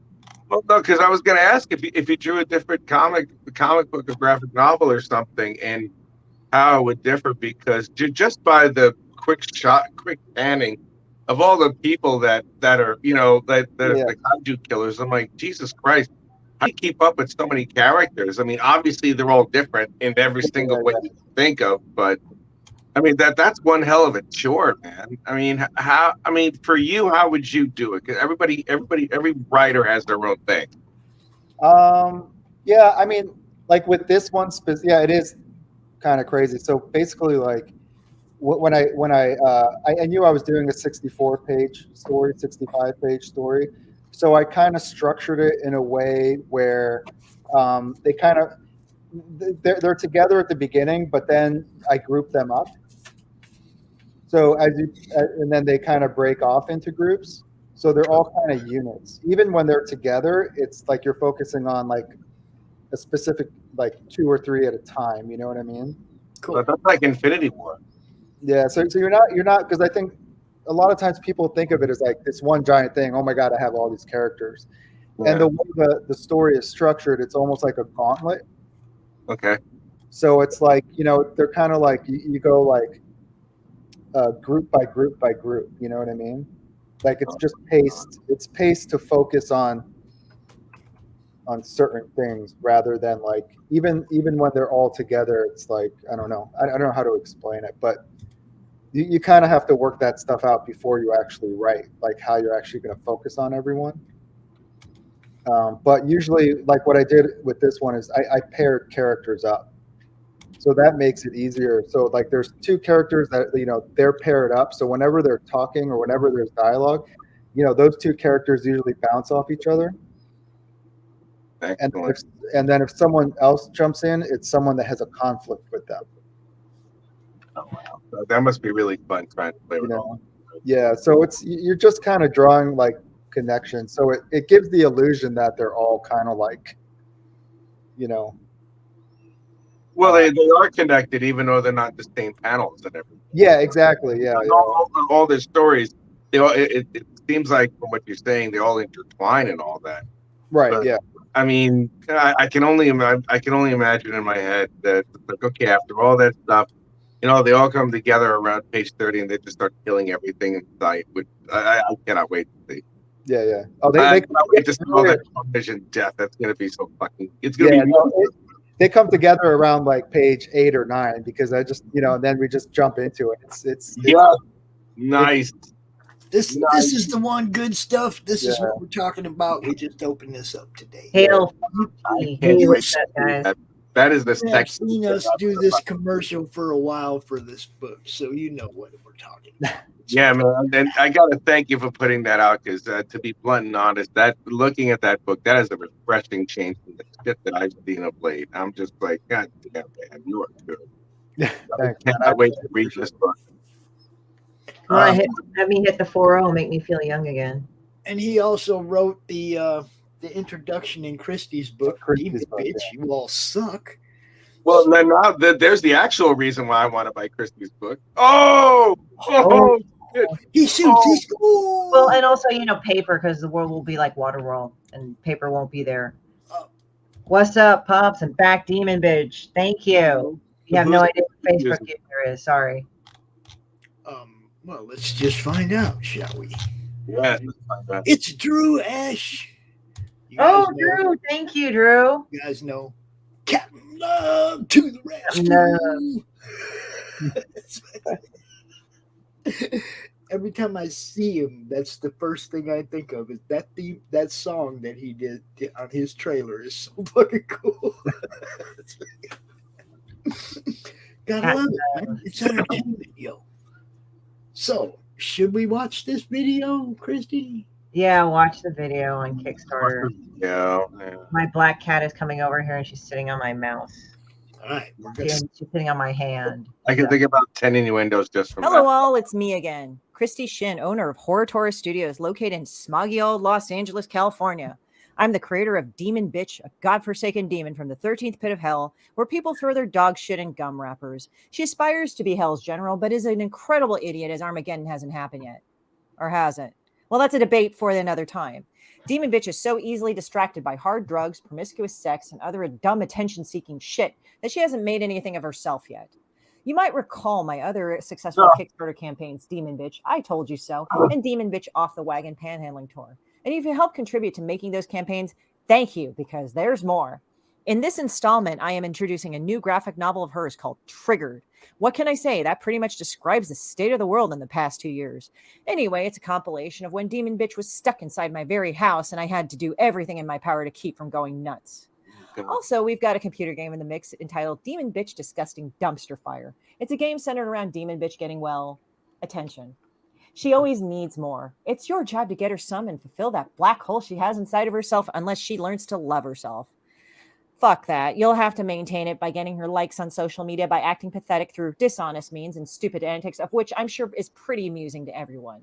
Well, no, because I was going to ask if you drew a different comic book or graphic novel or something, and how it would differ, because just by the quick panning of all the people that are that are the kaiju killers, I'm like, Jesus Christ, how do you keep up with so many characters? I mean, obviously they're all different in every single way you can think of, but I mean that's one hell of a chore, man. I mean, for you, how would you do it? Because every writer has their own thing. Yeah, I mean, like with this one, it is kind of crazy. So basically, like when I knew I was doing a 64-page story, 65-page story, so I kind of structured it in a way where they kind of they're together at the beginning, but then I group them up. So and then they kind of break off into groups. So they're all kind of units. Even when they're together, it's like you're focusing on like a specific, like 2 or 3 at a time. You know what I mean? Cool. But that's like Infinity War. Yeah. So you're not, because I think a lot of times people think of it as like this one giant thing. Oh my God, I have all these characters. Yeah. And the way the story is structured, it's almost like a gauntlet. Okay. So it's like, they're kind of like, you go like group by group by group. You know what I mean? Like it's just paced. It's paced to focus on certain things rather than like even when they're all together. It's like I don't know how to explain it, but you kind of have to work that stuff out before you actually write, like how you're actually going to focus on everyone. But usually, like what I did with this one is I paired characters up, so that makes it easier. So like there's 2 characters that they're paired up, so whenever they're talking or whenever there's dialogue, those 2 characters usually bounce off each other. And then if someone else jumps in, it's someone that has a conflict with them. So that must be really fun trying to play You with know, all. yeah. So you're just kind of drawing like connections. So it gives the illusion that they're all kind of like, you know. Well, they are connected, even though they're not the same panels and everything. Yeah, exactly. Yeah, yeah. All their stories, they all. It seems like from what you're saying, they all intertwine and all that. Right. But, Yeah. I mean, I can only imagine in my head that like, okay, after all that stuff, they all come together around page 30 and they just start killing everything in sight. Which I cannot wait to see. Yeah, yeah. Oh, I cannot wait to see all that carnage and death. That's gonna be so fucking. It's gonna be. They come together around like page 8 or 9 because I just and then we just jump into it. It's nice. This is the one good stuff. This is what we're talking about. We just opened this up today. Hail. That is the I've sex. seen us do this commercial for a while for this book, so you know what we're talking about. Yeah, man. And I gotta thank you for putting that out because, to be blunt and honest, that looking at that book, that is a refreshing change from the shit that I've seen of late. I'm just like, God damn, man, you are good. I can't wait to read this book. Have me hit the 4-0, make me feel young again. And he also wrote the introduction in Christie's book, Demon Bitch, You All Suck. Well, then now there's the actual reason why I want to buy Christie's book. He shoots his school. Well, and also, paper, because the world will be like Waterworld, and paper won't be there. What's up, pups? And back, Demon Bitch. Thank you. You have no idea what Facebook user is. Sorry. Well, let's just find out, shall we? Yeah. It's Drew Ash. Drew. Thank you, Drew. You guys know. Captain Love to the rescue. Every time I see him, that's the first thing I think of is that song that he did on his trailer is so fucking cool. Gotta love it, man. It's entertainment, yo. So, should we watch this video, Christy? Yeah, watch the video on Kickstarter. Yeah. My black cat is coming over here and she's sitting on my mouse. All right. She's sitting on my hand. I can think about 10 innuendos just from Hello that. all, it's me again. Christy Shin, owner of Horror Taurus Studios, located in smoggy old Los Angeles, California. I'm the creator of Demon Bitch, a godforsaken demon from the 13th pit of hell, where people throw their dog shit in gum wrappers. She aspires to be hell's general, but is an incredible idiot as Armageddon hasn't happened yet. Or hasn't. Well, that's a debate for another time. Demon Bitch is so easily distracted by hard drugs, promiscuous sex, and other dumb attention-seeking shit that she hasn't made anything of herself yet. You might recall my other successful Kickstarter campaigns, Demon Bitch, I Told You So, and Demon Bitch Off the Wagon Panhandling Tour. And if you help contribute to making those campaigns, thank you, because there's more. In this installment, I am introducing a new graphic novel of hers called Triggered. What can I say? That pretty much describes the state of the world in the past 2 years. Anyway, it's a compilation of when Demon Bitch was stuck inside my very house and I had to do everything in my power to keep from going nuts. Also, we've got a computer game in the mix entitled Demon Bitch Disgusting Dumpster Fire. It's a game centered around Demon Bitch getting, well, attention. She always needs more. It's your job to get her some and fulfill that black hole she has inside of herself unless she learns to love herself. Fuck that. You'll have to maintain it by getting her likes on social media by acting pathetic through dishonest means and stupid antics, of which I'm sure is pretty amusing to everyone.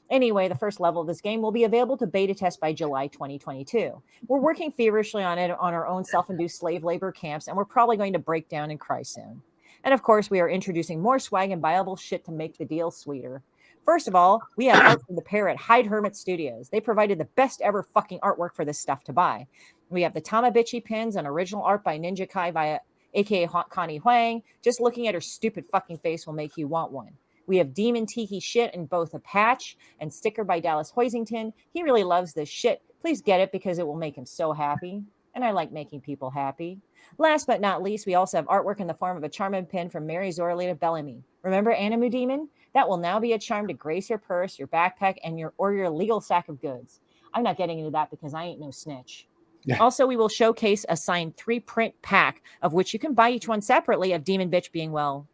Anyway, the first level of this game will be available to beta test by July 2022. We're working feverishly on it on our own self-induced slave labor camps, and we're probably going to break down and cry soon. And of course, we are introducing more swag and buyable shit to make the deal sweeter. First of all, we have art from the pair at Hyde Hermit Studios. They provided the best ever fucking artwork for this stuff to buy. We have the Tamabitchi pins and original art by Ninja Kai via aka Connie Huang. Just looking at her stupid fucking face will make you want one. We have Demon Tiki shit in both a patch and sticker by Dallas Hoisington. He really loves this shit. Please get it because it will make him so happy. And I like making people happy. Last but not least, we also have artwork in the form of a charming pin from Mary Zorlita Bellamy. Remember Animu Demon? That will now be a charm to grace your purse, your backpack, and your legal sack of goods. I'm not getting into that because I ain't no snitch. Yeah. Also, we will showcase a signed 3-print pack of which you can buy each one separately of Demon Bitch being, well,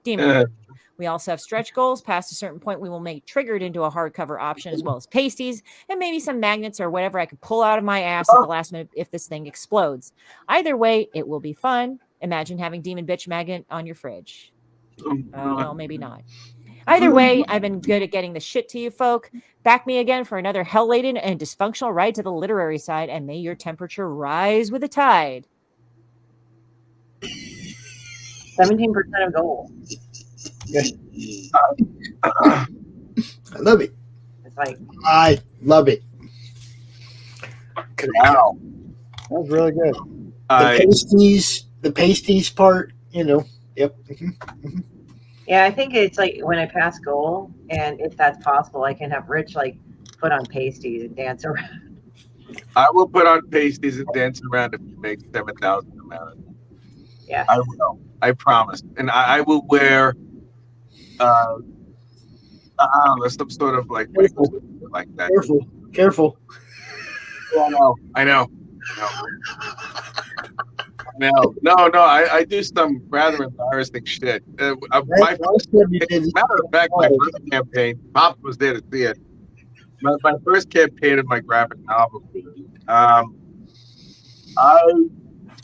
Demon. We also have stretch goals. Past a certain point, we will make Triggered into a hardcover option, as well as pasties and maybe some magnets or whatever I could pull out of my ass at the last minute if this thing explodes. Either way, it will be fun. Imagine having Demon Bitch magnet on your fridge. Oh, well, maybe not. Either way, I've been good at getting the shit to you folk. Back me again for another hell-laden and dysfunctional ride to the literary side, and may your temperature rise with the tide. 17% of gold. I love it. It's like I love it. Wow. That was really good. The pasties part, you know. Yep. yeah, I think it's like when I pass goal, and if that's possible, I can have Rich like put on pasties and dance around. I will put on pasties and dance around if you make 7,000 amount. Yeah, I will. I promise. And I will wear I don't know, some sort of like that. Careful. I know. No, I do some rather embarrassing shit. Matter of fact, my first campaign, Pops was there to see it. My first campaign of my graphic novel, I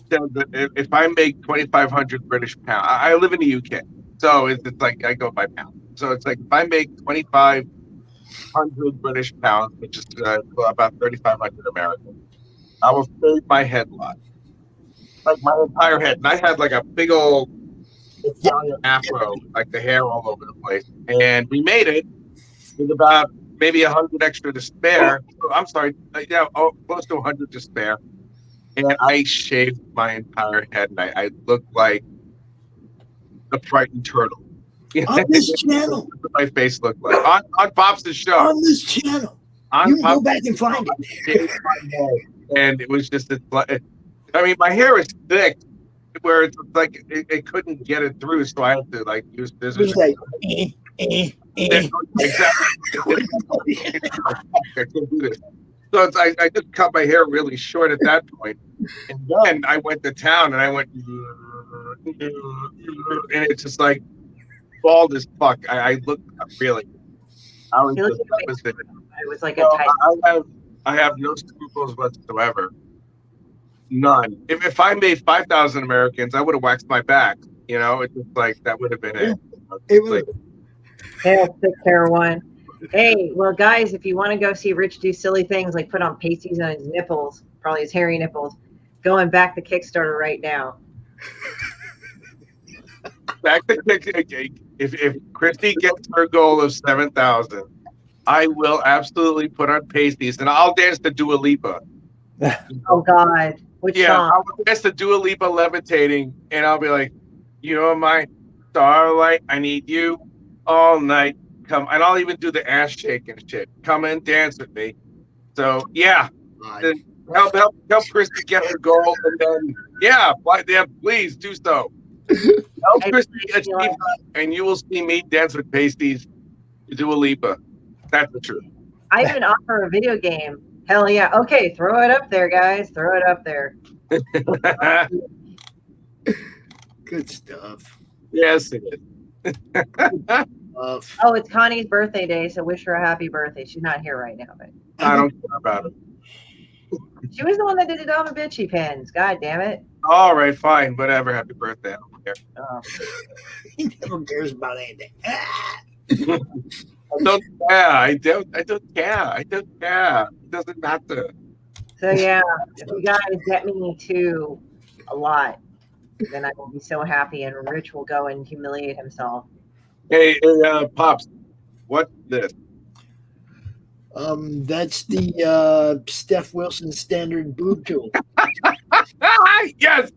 said that if I make 2,500 British pounds, I live in the UK, so it's like I go by pounds. So it's like if I make 2,500 British pounds, which is about 3,500 American, I will shave my head lot. Like my entire head. And I had like a big old Italian afro, like the hair all over the place. And we made it with about maybe 100 extra to spare. I'm sorry, close to 100 to spare. And I shaved my entire head, and I looked like a frightened turtle. On this channel. That's what my face looked like. On Pops' show. On this channel. You can go back and find it. And it was just, I mean, my hair is thick, where it's like it couldn't get it through, so I had to like use scissors. Like, Exactly. I couldn't do this. So it's, I just cut my hair really short at that point, and then I went to town and I went, and it's just like bald as fuck. I looked really. It was like a tight. I have no scruples whatsoever. None. If I made 5,000 Americans, I would have waxed my back. You know, it's just like that would have been it. It was. Yeah, take care of one. Hey, well, guys, if you want to go see Rich do silly things like put on pasties on his nipples, probably his hairy nipples, go and back the Kickstarter right now. Back the Kickstarter. If Christy gets her goal of 7,000, I will absolutely put on pasties and I'll dance to Dua Lipa. Oh God, which song? I'll dance to Dua Lipa levitating, and I'll be like, "You're my starlight. I need you all night. Come," and I'll even do the ass shake and shit. Come and dance with me. So yeah, help Christy get her goal, and then please do so. Help Christy achieve that, and you will see me dance with pasties to Dua Lipa. That's the truth. I even offer a video game. Hell yeah. Okay, throw it up there, guys. Throw it up there. Good stuff. Yes, it is. Oh, it's Connie's birthday day, so wish her a happy birthday. She's not here right now, but I don't care about it. She was the one that did the Damabichi pens. God damn it. All right, fine, whatever. Happy birthday. I don't care. He never cares about anything. I don't care. I don't care. It doesn't matter. So yeah, if you guys get me to a lot, then I will be so happy, and Rich will go and humiliate himself. Hey, Pops, what's this? That's the Steph Wilson standard boob tool. Yes.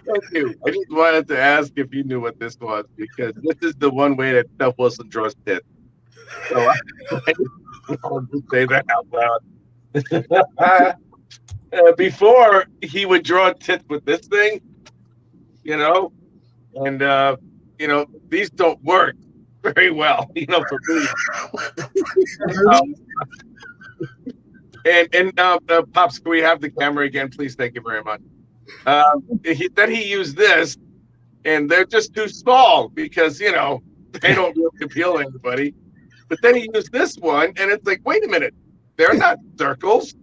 Thank you. I just wanted to ask if you knew what this was, because this is the one way that Steph Wilson draws tits. So I just wanted to say that out loud. Before he would draw tits with this thing, and these don't work very well, for me. And Pops, can we have the camera again, please? Thank you very much. Then he used this, and they're just too small because they don't really appeal to anybody. But then he used this one, and it's like, wait a minute, they're not circles.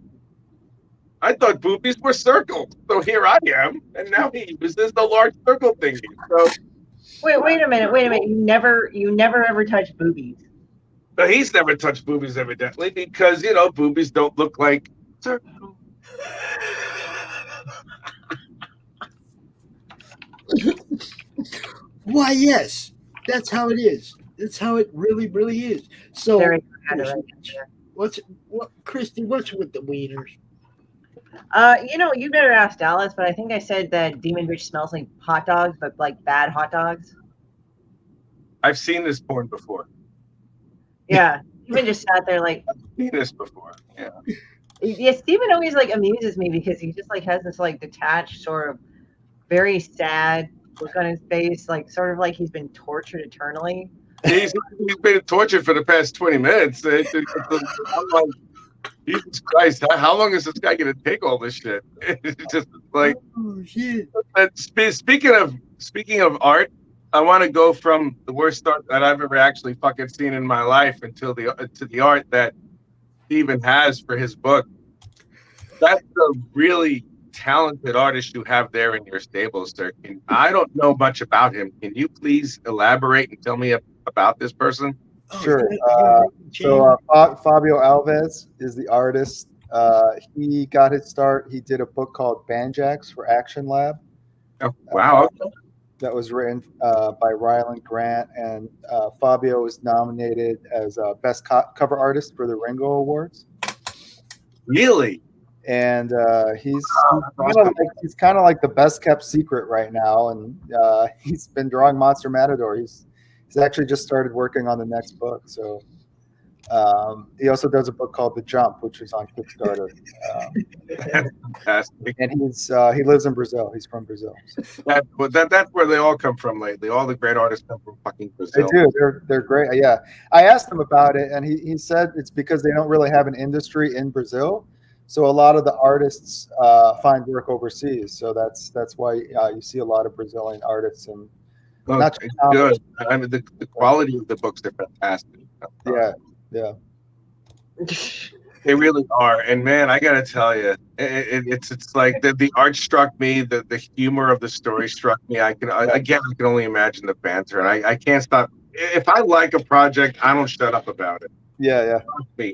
I thought boobies were circles, so here I am, and now he uses the large circle thingy. So Wait a minute. You never ever touched boobies. But he's never touched boobies, evidently, because boobies don't look like circles. Why, yes, that's how it is. That's how it really, really is. So, Christy? What's with the wieners? You better ask Dallas, but I think I said that Demon Bitch smells like hot dogs, but like bad hot dogs. I've seen this porn before. Yeah, Steven just sat there like. I've seen this before. Yeah. Yeah, Steven always like amuses me because he just like has this like detached sort of very sad look on his face, like sort of like he's been tortured eternally. He's been tortured for the past 20 minutes. I'm like, Jesus Christ, how long is this guy going to take all this shit? It's just like, oh, shit. Speaking of art, I want to go from the worst art that I've ever actually fucking seen in my life to the art that Steven has for his book. That's a really talented artist you have there in your stable, sir. I don't know much about him. Can you please elaborate and tell me about this person? Sure. Fabio Alves is the artist. He got his start. He did a book called Banjax for Action Lab. Oh, wow. That was written by Ryland Grant, and Fabio was nominated as Best Cover Artist for the Ringo Awards. Really? And he's kind of like the best kept secret right now, and he's been drawing Monster Matador. He's actually just started working on the next book. So he also does a book called The Jump, which is on Kickstarter. And he lives in Brazil. He's from Brazil. So. That's where they all come from lately. All the great artists come from fucking Brazil. They do. They're great. Yeah. I asked him about it, and he said it's because they don't really have an industry in Brazil. So a lot of the artists find work overseas. So that's why you see a lot of Brazilian artists and. It's good. I mean, the quality of the books are fantastic. Yeah. They really are. And man, I gotta tell you, it's like the art struck me, the humor of the story struck me. I can only imagine the banter, and I can't stop. If I like a project, I don't shut up about it. Yeah.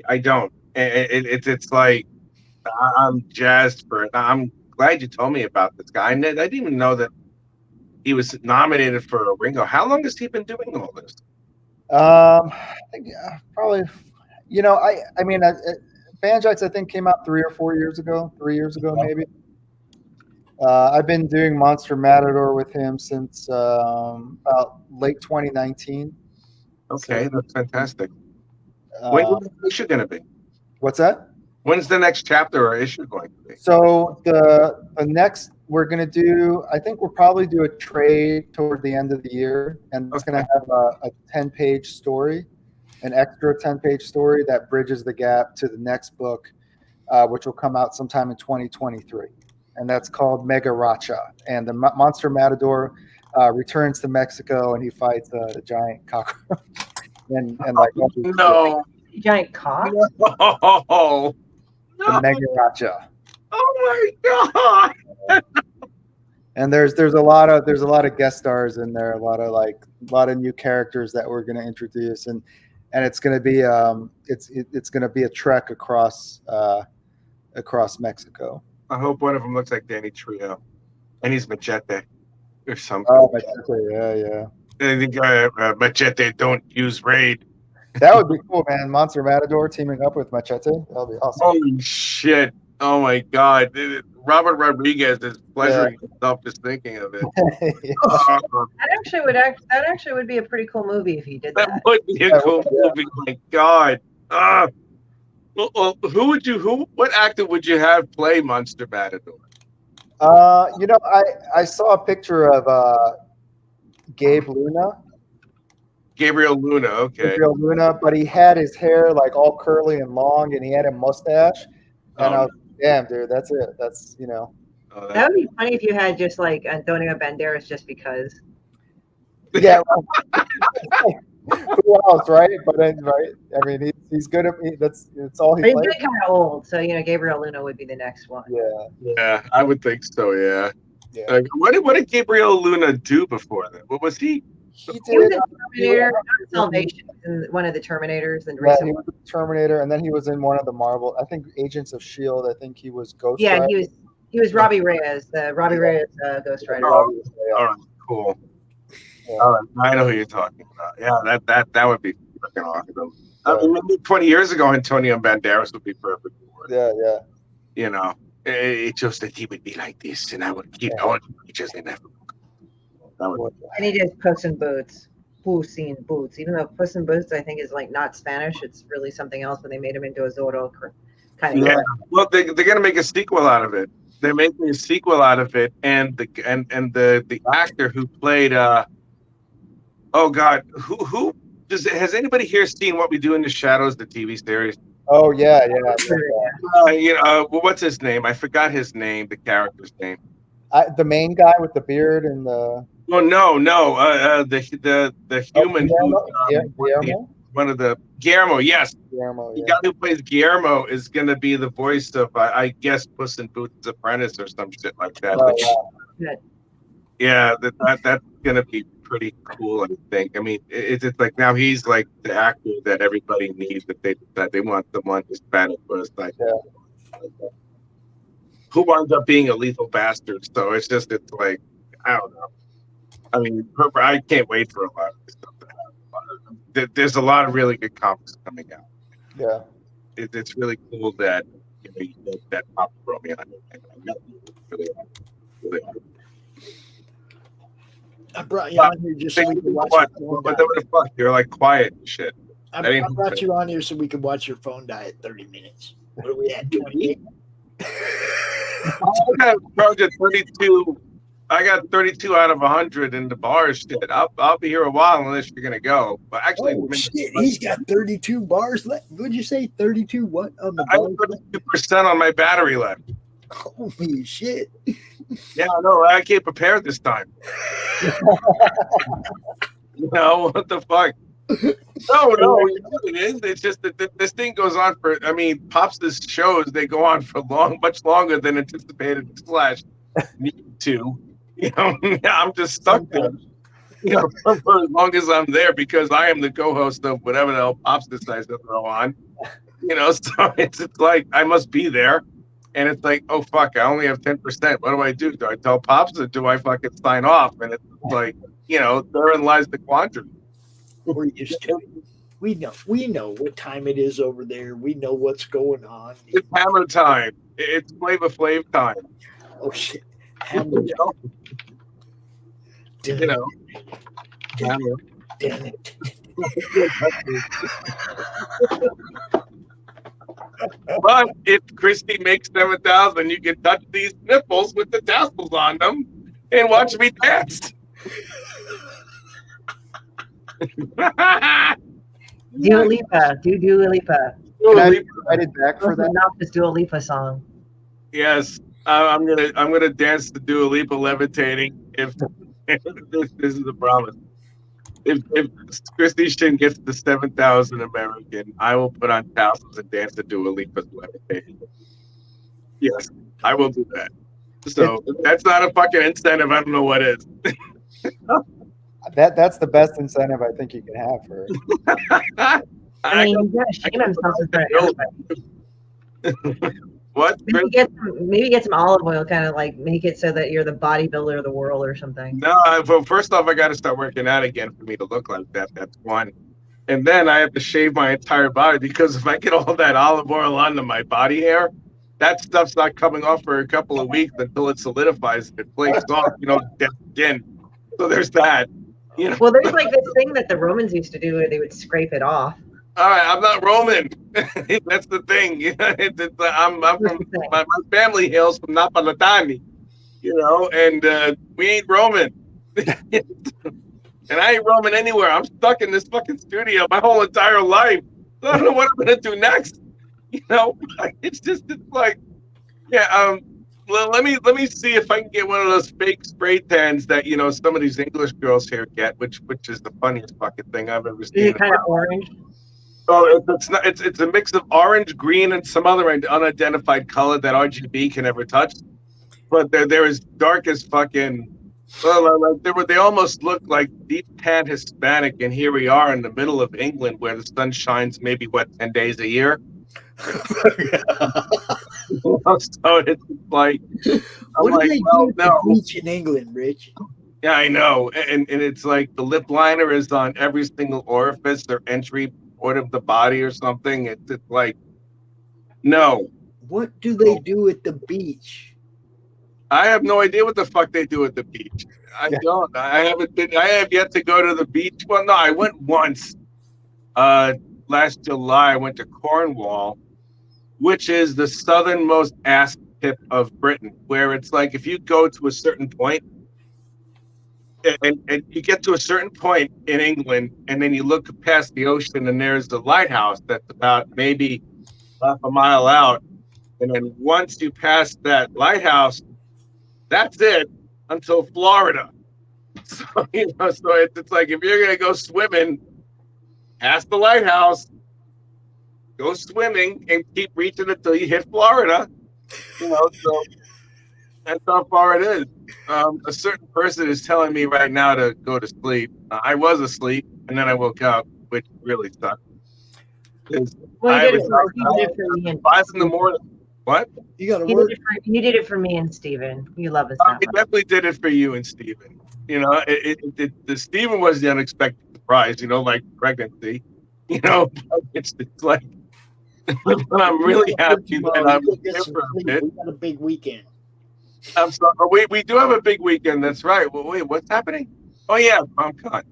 I don't. It's like I'm jazzed for it. I'm glad you told me about this guy. I didn't even know that he was nominated for a Ringo. How long has he been doing all this? Probably. I mean, Banjax I think came out 3 or 4 years ago. 3 years ago, maybe. I've been doing Monster Matador with him since about late 2019. Okay, so, that's fantastic. When's the issue going to be? What's that? When's the next chapter or issue going to be? So the next we're going to do, I think we'll probably do a trade toward the end of the year, and it's going to have a 10-page story, an extra 10-page story that bridges the gap to the next book, which will come out sometime in 2023. And that's called Mega Racha. And the Monster Matador returns to Mexico, and he fights a giant cockroach. and like no. Giant cock? No. The Mega Racha. Oh my god! And there's a lot of guest stars in there, a lot of new characters that we're going to introduce, and it's going to be it's going to be a trek across Mexico. I hope one of them looks like Danny Trejo, and he's Machete or something. Oh, Machete, yeah. I think Machete don't use raid. That would be cool, man. Monster Matador teaming up with Machete. That would be awesome. Holy shit. Oh my God. Robert Rodriguez is pleasuring himself just thinking of it. That actually would be a pretty cool movie if he did that. That would be a cool movie. My God. Well, what actor would you have play Monster Matador? I saw a picture of Gabriel Luna, okay. Gabriel Luna, but he had his hair like all curly and long, and he had a mustache. And I was like, damn, dude, that's it. That's that would be funny if you had just like Antonio Banderas, just because. Yeah. Who else, right? But right. I mean, he's good at that's all he plays. He's kind of old, so Gabriel Luna would be the next one. Yeah, I would think so. Yeah. What did Gabriel Luna do before that? What was he? He was in Terminator, not Salvation, in one of the Terminators, and Yeah, he was in Terminator, and then he was in one of the Marvel. I think Agents of Shield. I think he was Ghost Yeah, Rider. he was Robbie Reyes, Robbie Reyes Ghost Rider. All right, cool. All right, I know who you're talking about. Yeah, that would be freaking awesome. I mean, maybe 20 years ago, Antonio Banderas would be perfect for it. Yeah. You know, it's just that he would be like this, and I would keep going. He just never. And he does Puss in Boots. Puss in Boots. Even though Puss in Boots, I think, is like not Spanish, it's really something else. But they made him into a Zorro kind of. Yeah. Well, they're gonna make a sequel out of it. They're making a sequel out of it, and the actor who played oh God, who has anybody here seen What We Do in the Shadows, the TV series? Oh yeah. What's his name? I forgot his name, the character's name. The main guy with the beard and the. Oh no, the human Guillermo? One of the Guillermo, yes. Guillermo, the guy who plays Guillermo is gonna be the voice of I guess Puss in Boots' apprentice or some shit like that. Yeah, that's gonna be pretty cool, I think. I mean, it's like now he's like the actor that everybody needs, that they want someone Hispanic was like who winds up being a lethal bastard. So it's like I don't know. I mean, I can't wait for a lot of this stuff to happen. There's a lot of really good comics coming out. Yeah, it's really cool that you get that Pop Romeo. Really. I brought you on here just so we could watch your phone die. What the fuck? You're like quiet and shit. I brought you on here so we could watch your phone die at 30 minutes. What are we at? 28? I got 32 out of 100 in the bars. Shit, I'll be here a while unless you're gonna go. But actually, shit, he's got 32 bars left. What'd you say? 32 what on the I got 32% on my battery left. Holy shit! Yeah, no, I can't prepare this time. What the fuck? No, you know what it is. It's just that this thing goes on for. I mean, Pops' shows they go on for much longer than anticipated. / need to. I'm just stuck there. For as long as I'm there because I am the co-host of whatever the hell Pops decides to throw on. So it's like I must be there. And it's like, oh fuck, I only have 10%. What do? Do I tell Pops or do I fucking sign off? And it's like, therein lies the quandary. We're used to it. We know what time it is over there. We know what's going on. It's Hammer time. It's Flavor Flav time. Oh shit. Hammer. Hammer. Damn it. But if Christy makes 7,000, you can touch these nipples with the tassels on them and watch me dance. Dua Lipa. Do Dua Lipa. Can I be invited back for that? Not this Dua Lipa song. Yes, I'm gonna dance to Dua Lipa levitating. If this is a promise. If Christy Shin gets the 7,000 American, I will put on tassels and dance to Dua Lipa's levitating. Yes, I will do that. So if that's not a fucking incentive, I don't know what is. That's the best incentive I think you can have for it. I mean, he's gonna shame himself in front of everybody. What? Maybe get some olive oil, kind of like make it so that you're the bodybuilder of the world or something. No, well, first off, I got to start working out again for me to look like that. That's one. And then I have to shave my entire body because if I get all that olive oil onto my body hair, that stuff's not coming off for a couple of weeks until it solidifies and it flakes off, dead skin. So there's that. Well, there's like this thing that the Romans used to do where they would scrape it off. All right, I'm not Roman. That's the thing. I'm from my family hails from Napoletani, and we ain't Roman. And I ain't Roman anywhere. I'm stuck in this fucking studio my whole entire life. So I don't know what I'm gonna do next. It's like, yeah. Let me see if I can get one of those fake spray tans that some of these English girls here get, which is the funniest fucking thing I've ever seen. Is it kind of orange? Oh, it's not. It's a mix of orange, green, and some other unidentified color that RGB can never touch. But they're as dark as fucking Well, they almost look like deep tan Hispanic, and here we are in the middle of England, where the sun shines maybe 10 days a year. So it's like, What do they do at the beach in England, Rich? Yeah, I know, and it's like the lip liner is on every single orifice or entry point of the body or something. It's like, no. What do they do at the beach? I have no idea what the fuck they do at the beach. I don't. I haven't been. I have yet to go to the beach. Well, no, I went once. Last July, I went to Cornwall, which is the southernmost ass tip of Britain, where it's like if you go to a certain point, and you get to a certain point in England, and then you look past the ocean, and there's the lighthouse that's about maybe half a mile out, and then once you pass that lighthouse, that's it until Florida. So so it's like if you're gonna go swimming past the lighthouse, go swimming and keep reaching until you hit Florida. So that's how far it is. A certain person is telling me right now to go to sleep. I was asleep and then I woke up, which really sucked. Well, you did it for me and 5 in the morning. What? You got to work. You did it for me and Steven. You love us. I definitely did it for you and Steven. The Steven was the unexpected surprise. Like pregnancy. It's like. But I'm really happy that I'm here for a bit. We got a big weekend. I'm sorry. We do have a big weekend. That's right. Well, wait, what's happening? Oh yeah, CromCon.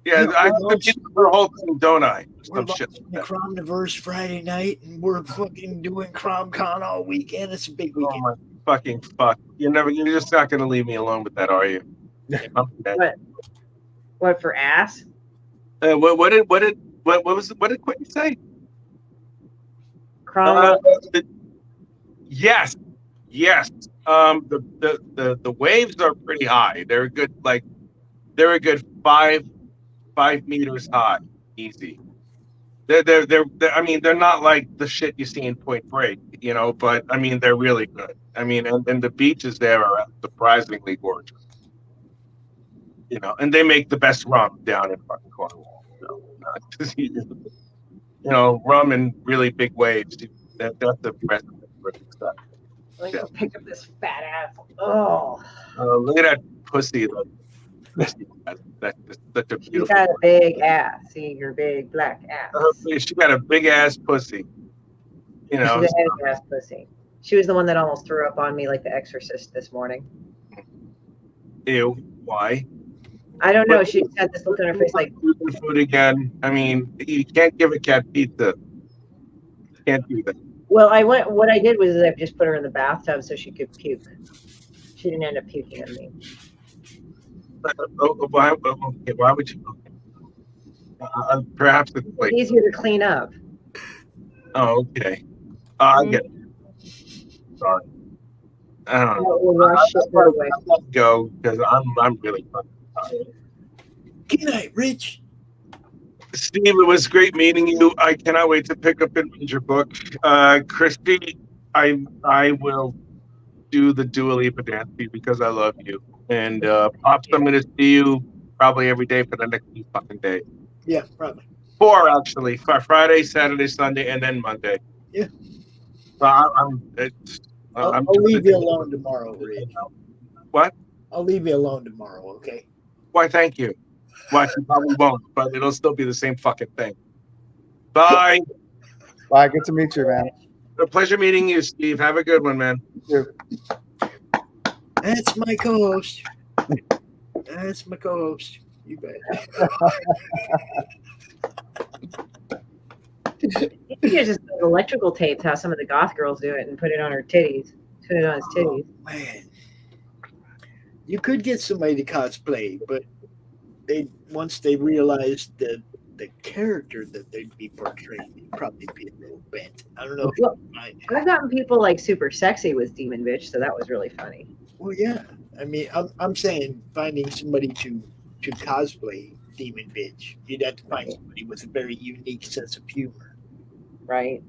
Yeah, I do the whole thing, don't I? We're launching the CRoMniVerse Friday night, and we're fucking doing CromCon all weekend. It's a big weekend. Oh my fucking fuck! You're just not gonna leave me alone with that, are you? What for ass? What did Quentin say? Yes. The waves are pretty high. They're a good 5 meters high, easy. They're not like the shit you see in Point Break, but they're really good. And the beaches there are surprisingly gorgeous. And they make the best rum down in fucking Cornwall. Rum and really big waves. That's the best stuff. Let me go pick up this fat ass. Oh. Look at that pussy. That's such a beautiful. She got a big ass. See your big black ass. She got a big ass pussy. She's a heavy ass pussy. She was the one that almost threw up on me like The Exorcist this morning. Ew. Why? I don't know. She had this look on her face like food again. You can't give a cat pizza. Can't do that. Well, what I did was I just put her in the bathtub so she could puke. She didn't end up puking on me. Why would you? Perhaps it's like easier to clean up. Oh, okay. I get it. Sorry. I don't know. I'll go because I'm really fucking tired. Good night, Rich. Steve, it was great meeting you. I cannot wait to pick up and read your book. Christy, I will do the Dua Lipa dance for you because I love you. And Pops, I'm going to see you probably every day for the next few fucking days. Yeah, probably. 4 actually. Friday, Saturday, Sunday, and then Monday. Yeah. I'll leave you alone tomorrow, Rich. What? I'll leave you alone tomorrow, okay? Why, thank you. Why, you probably won't, but it'll still be the same fucking thing. Bye. Bye. Good to meet you, man. A pleasure meeting you, Steve. Have a good one, man. You too. That's my co-host. That's my co-host. You bet. You could just electrical tapes how some of the goth girls do it and put it on her titties. Put it on his titties. Oh, man. You could get somebody to cosplay, but once they realized the character that they'd be portraying, they'd probably be a little bent. I don't know. Well, I've gotten people like super sexy with Demon Bitch, so that was really funny. Well, yeah. I'm saying finding somebody to cosplay Demon Bitch, you'd have to find somebody with a very unique sense of humor. Right.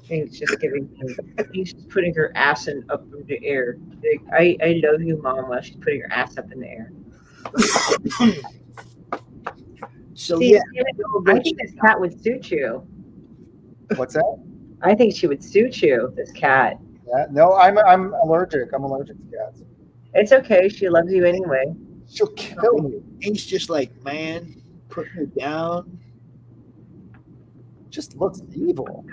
He's just he's just putting her ass up in the air. Like, I love you, Mom, while she's putting her ass up in the air. So See, yeah, I think this cat would suit you. What's that? I think she would suit you, this cat. Yeah, no, I'm allergic. I'm allergic to cats. It's okay. She loves you anyway. She'll kill me. He's just like, man, put me down. Just looks evil.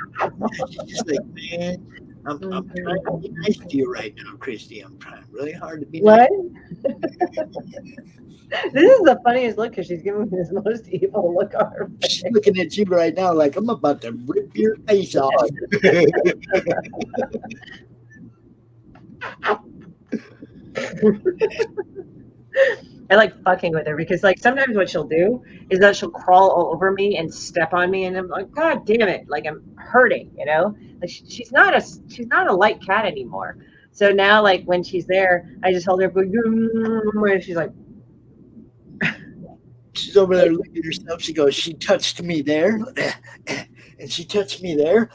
She's just like, man, I'm trying to be nice to you right now, Christy. I'm trying really hard to be What? nice. This is the funniest look because she's giving me this most evil look on her face. She's looking at you right now like I'm about to rip your face off. I like fucking with her because like sometimes what she'll do is that she'll crawl all over me and step on me and I'm like, God damn it, like I'm hurting, you know? Like she's not a light cat anymore. So now like when she's there, I just hold her and she's like she's over there looking at herself. She goes, she touched me there and she touched me there.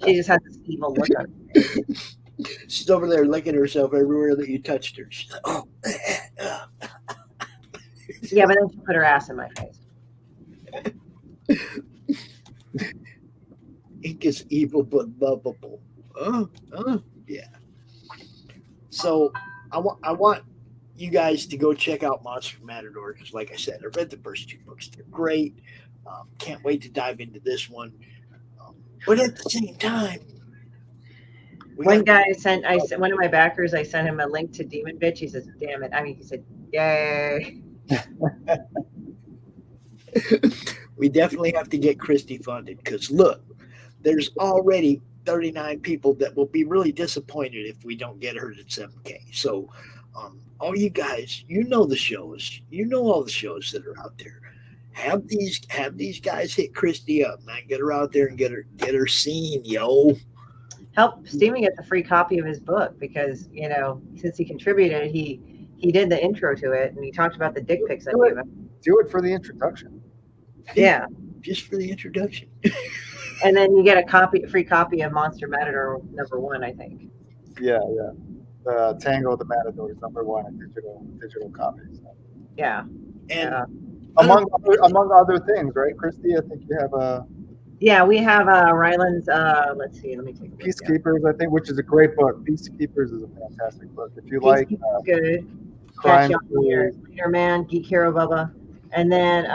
She just has this evil look on her. She's over there licking herself everywhere that you touched her. She's like, oh. Yeah, but then she put her ass in my face. Ink is evil but lovable. Yeah. So I want you guys to go check out Monster Matador because, like I said, I read the first 2 books. They're great. Can't wait to dive into this one. But at the same time, one guy one of my backers, I sent him a link to Demon Bitch. He says, damn it. I mean, he said, yay. We definitely have to get Christy funded because look, there's already 39 people that will be really disappointed if we don't get her to 7K. So all you guys, you know the shows, you know all the shows that are out there. Have these guys hit Christy up, man. Get her out there and get her seen, yo. Help Steven get the free copy of his book because, you know, since he contributed, he did the intro to it and he talked about the dick pics I gave him. Do it for the introduction. Yeah. Just for the introduction. And then you get a free copy of Monster Matador #1, I think. Yeah. The Tango of the Matador is #1 in digital copies. Yeah. And among other things, right, Christy? I think you have a. Yeah, we have Ryland's. Let's see. Let me take a look. Peacekeepers, I think, which is a great book. Peacekeepers is a fantastic book. If you like good. crime, Leader Man, Geek Hero Bubba, and then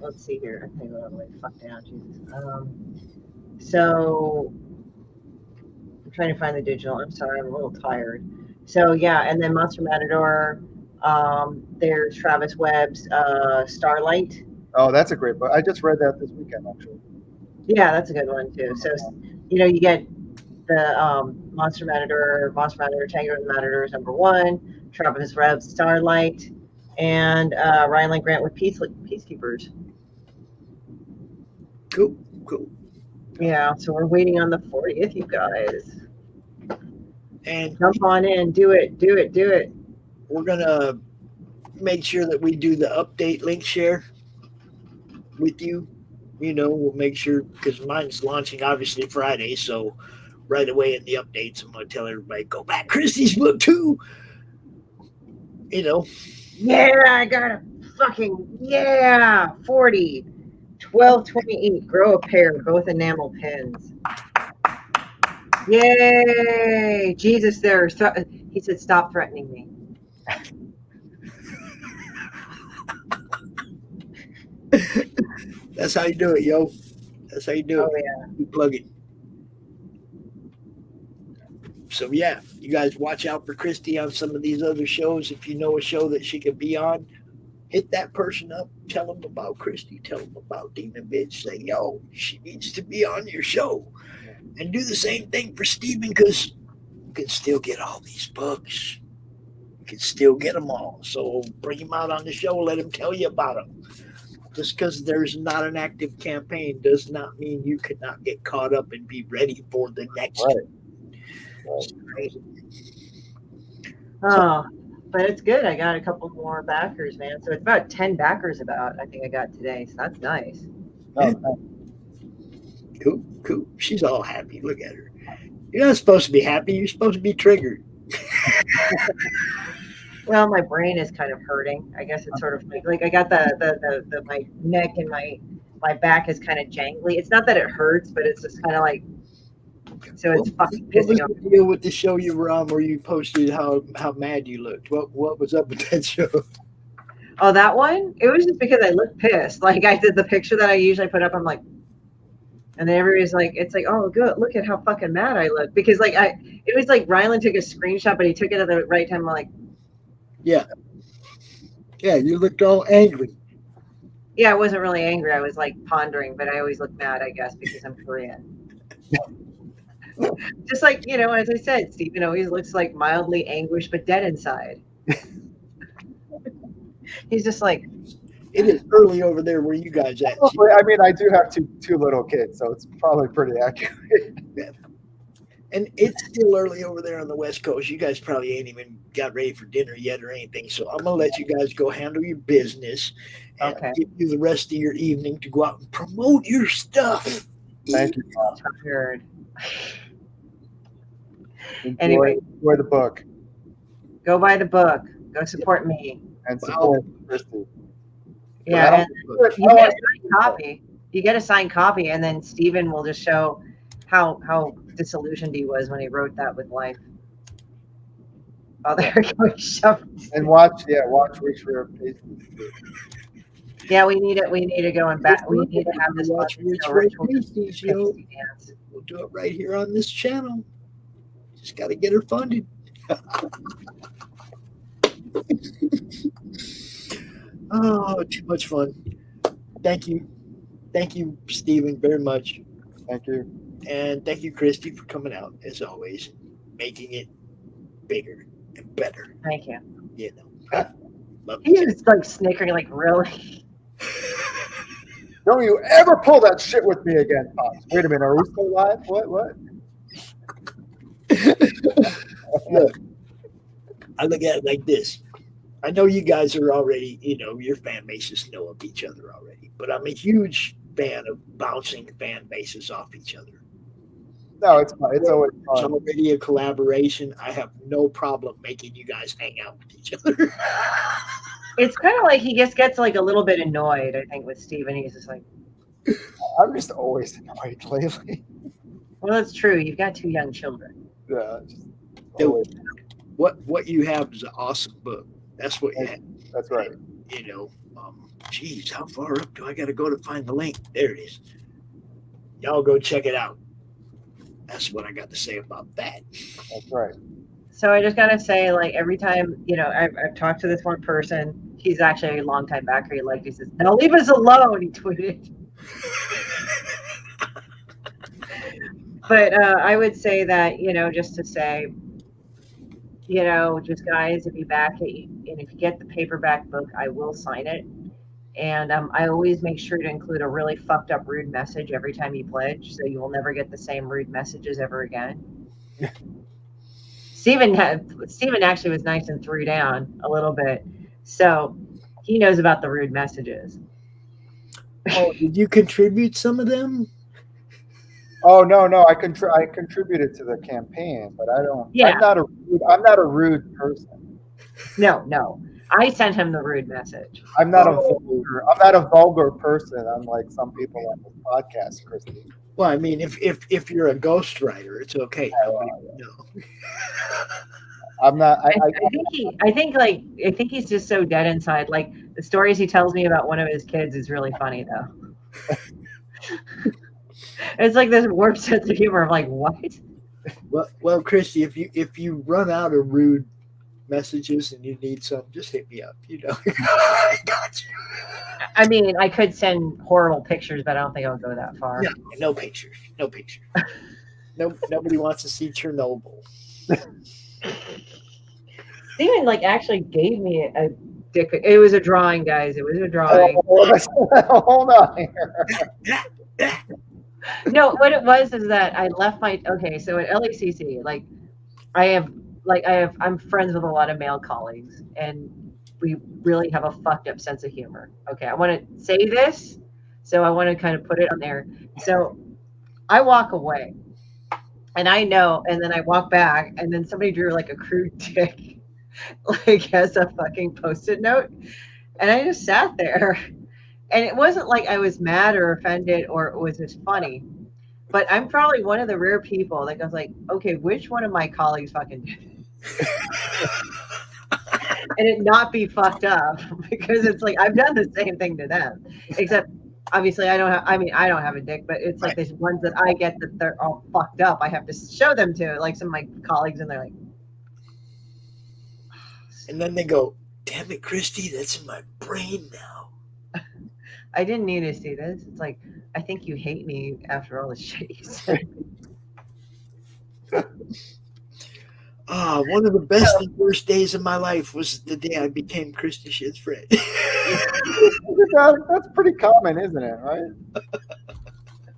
let's see here. I think I'm like fuck down, Jesus. So I'm trying to find the digital. I'm sorry, I'm a little tired. So yeah, and then Monster Matador. There's Travis Webb's Starlight. Oh, that's a great book. I just read that this weekend, actually. Yeah, that's a good one too. So, you know, you get the Monster Matador, Tango of the Matador is #1, Travis Webb's Starlight, and Ryland Grant with Peacekeepers. Cool. Yeah, so we're waiting on the 40th, you guys. And jump on in, do it. We're gonna make sure that we do the update link share with you. You know, we'll make sure because mine's launching obviously Friday, so right away in the updates, I'm gonna tell everybody go back Christy's book too. You know. Yeah, I got a fucking 40, 1228. Grow a pair, both enamel pins. Yay! Jesus, there. He said, "Stop threatening me." That's how you do it, yo. That's how you do it. Oh, yeah. You plug it. So, yeah, you guys watch out for Christy on some of these other shows. If you know a show that she could be on, hit that person up. Tell them about Christy. Tell them about Demon Bitch. Say, yo, she needs to be on your show. And do the same thing for Steven because you can still get all these books. You can still get them all. So bring him out on the show. Let him tell you about them. Just because there's not an active campaign does not mean you cannot get caught up and be ready for the next. Right. Oh, but it's good. I got a couple more backers, man. So it's about 10 backers I think I got today. So that's nice. No, Cool. She's all happy. Look at her. You're not supposed to be happy. You're supposed to be triggered. Well, my brain is kind of hurting. I guess it's sort of like I got the my neck and my back is kind of jangly. It's not that it hurts, but it's just kind of like, so it's fucking What was pissing off. the deal with the show you were on where you posted how mad you looked? What was up with that show? Oh, that one? It was just because I looked pissed. Like I did the picture that I usually put up. I'm like, and then everybody's like, it's like, oh, good. Look at how fucking mad I look. Because like it was like Rylan took a screenshot, but he took it at the right time. I'm like, Yeah, you looked all angry. yeah, I wasn't really angry. I was like pondering, but I always look mad, I guess, because I'm Korean. Just like, as I said, Stephen always looks like mildly anguished, but dead inside. He's just like, it is early over there where you guys at. I mean, I do have two little kids, so it's probably pretty accurate. And it's still early over there on the West Coast. You guys probably ain't even got ready for dinner yet or anything. So I'm gonna let you guys go handle your business and give you the rest of your evening to go out and promote your stuff. Thank you, Bob. Tired. Enjoy the book. Go buy the book. Go support me. And support Christy. Yeah, and you get a signed copy. You get a signed copy, and then Stephen will just show how disillusioned he was when he wrote that with life. Oh, there we go. And watch Reach for Your Yeah, we need it. We need to go and back. We need to have this Watch We'll do it right here on this channel. Just got to get her funded. Oh, too much fun. Thank you, Stephen, very much. Thank you. And thank you, Christy, for coming out, as always, making it bigger and better. Thank you. Love you. He was like snickering, like, really? Don't you ever pull that shit with me again, Pops. Wait a minute, are we still live? What? Look, I look at it like this. I know you guys are already, your fan bases know of each other already, but I'm a huge fan of bouncing fan bases off each other. No, it's fun. It's always fun. It's already a collaboration. I have no problem making you guys hang out with each other. It's kind of like he just gets like a little bit annoyed, I think, with Steven. He's just like, I'm just always annoyed lately. Well, it's true. You've got 2 young children. Yeah. Dude, what you have is an awesome book. That's what you have. That's right. Geez, how far up do I got to go to find the link? There it is. Y'all go check it out. That's what I got to say about that. That's right. So I just got to say, like, every time, I've talked to this one person. He's actually a longtime backer. He says, "Now leave us alone," he tweeted. But I would say that, just to say, just guys, if you back it, and if you get the paperback book, I will sign it. And I always make sure to include a really fucked up rude message every time you pledge, so you will never get the same rude messages ever again. Steven actually was nice and threw down a little bit, so he knows about the rude messages. Oh, did you contribute some of them? Oh no, I contributed to the campaign, but I don't. Yeah. I'm not a rude person. No. I sent him the rude message. I'm not a vulgar person, unlike some people on this podcast, Christy. Well, I mean, if you're a ghostwriter, it's okay. No. I'm not. I think he's just so dead inside. Like, the stories he tells me about one of his kids is really funny, though. It's like this warped sense of humor. I'm like, what? Well, Christy, if you run out of rude messages and you need some, just hit me up. I got you. I mean, I could send horrible pictures, but I don't think I'll go that far. No pictures. Nobody wants to see Chernobyl. Steven actually gave me a dick. It was a drawing, guys. It was a drawing. Hold on here. No, what it was is that I left so at LACC, I'm friends with a lot of male colleagues, and we really have a fucked up sense of humor. Okay, I want to say this So I want to kind of put it on there. So I walk away and I know, and then I walk back and then somebody drew like a crude dick, like as a fucking Post-it note. And I just sat there and it wasn't like I was mad or offended or it was just funny, but I'm probably one of the rare people that goes like, okay, which one of my colleagues fucking did this? And it not be fucked up because it's like I've done the same thing to them, except obviously I don't have a dick, but it's like these ones that I get that they're all fucked up. I have to show them to like some of my colleagues, and they're like, and then they go, "Damn it, Christy, that's in my brain now." I didn't need to see this. It's like I think you hate me after all the shit you said. One of the best and worst days of my life was the day I became Christy Shit's friend. That's pretty common, isn't it? Right?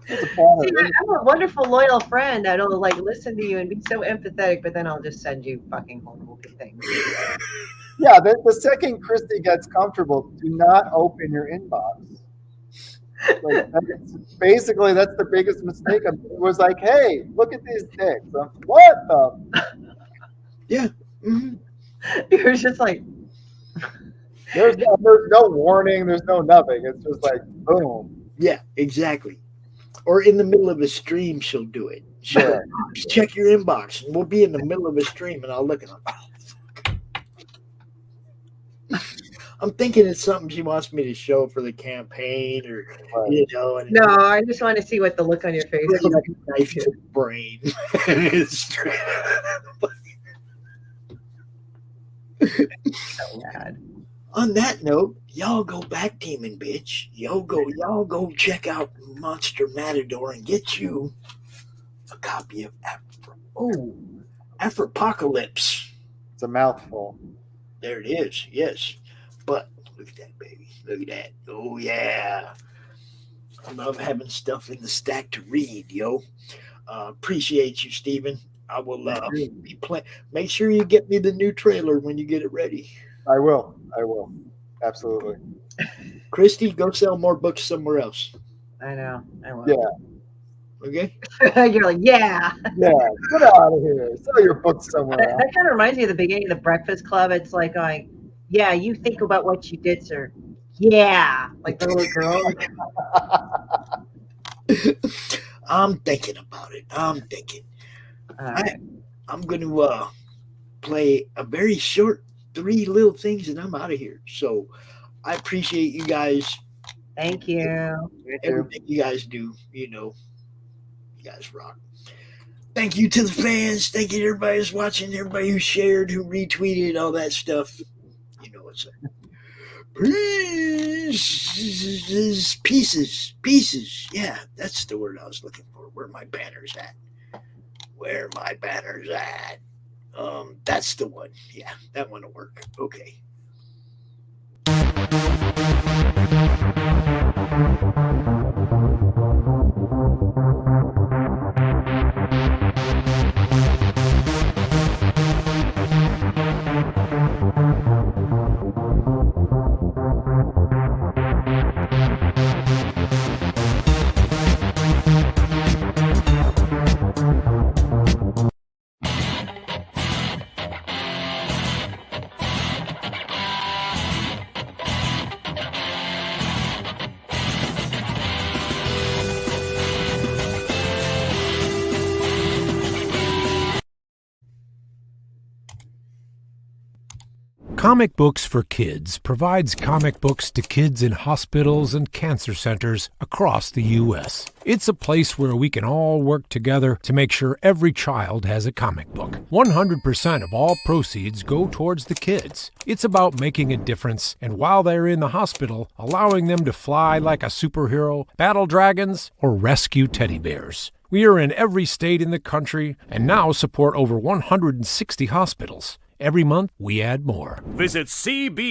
See, I'm a wonderful, loyal friend that'll like listen to you and be so empathetic, but then I'll just send you fucking horrible things. Yeah, the second Christy gets comfortable, do not open your inbox. Like, basically, that's the biggest mistake. It was like, hey, look at these dicks. What the? Yeah. Mm-hmm. You're just like, there's no warning. There's no nothing. It's just like, boom. Yeah, exactly. Or in the middle of a stream, she'll do it. She'll just check your inbox, and we'll be in the middle of a stream, and I'll look at her. I'm thinking it's something she wants me to show for the campaign, or you know. And no, I just want to see what the look on your face is. Like a knife to the brain. So bad. On that note, y'all go back, Demon Bitch. Y'all go check out Monster Matador and get you a copy of Afropocalypse. It's a mouthful. There it is. Yes. But look at that, baby. Look at that. Oh, yeah. I love having stuff in the stack to read, yo. Appreciate you, Steven. I will be playing. Make sure you get me the new trailer when you get it ready. I will. Absolutely. Christy, go sell more books somewhere else. I know. I will. Yeah. Okay. You're like, yeah. Yeah. Get out of here. Sell your books somewhere else. That kind of reminds me of the beginning of the Breakfast Club. It's like going, yeah, you think about what you did, sir. Yeah. Like the little girl. I'm thinking about it. I'm going to play a very short 3 little things and I'm out of here. So I appreciate you guys. Thank you. Everything you guys do, you know, you guys rock. Thank you to the fans. Thank you to everybody who's watching, everybody who shared, who retweeted, all that stuff. You know what's up. Pieces. Yeah, that's the word I was looking for. Where my banners at? That's the one. Yeah, that one will work. Okay. Comic Books for Kids provides comic books to kids in hospitals and cancer centers across the U.S. It's a place where we can all work together to make sure every child has a comic book. 100% of all proceeds go towards the kids. It's about making a difference, and while they're in the hospital, allowing them to fly like a superhero, battle dragons, or rescue teddy bears. We are in every state in the country and now support over 160 hospitals. Every month, we add more. Visit CB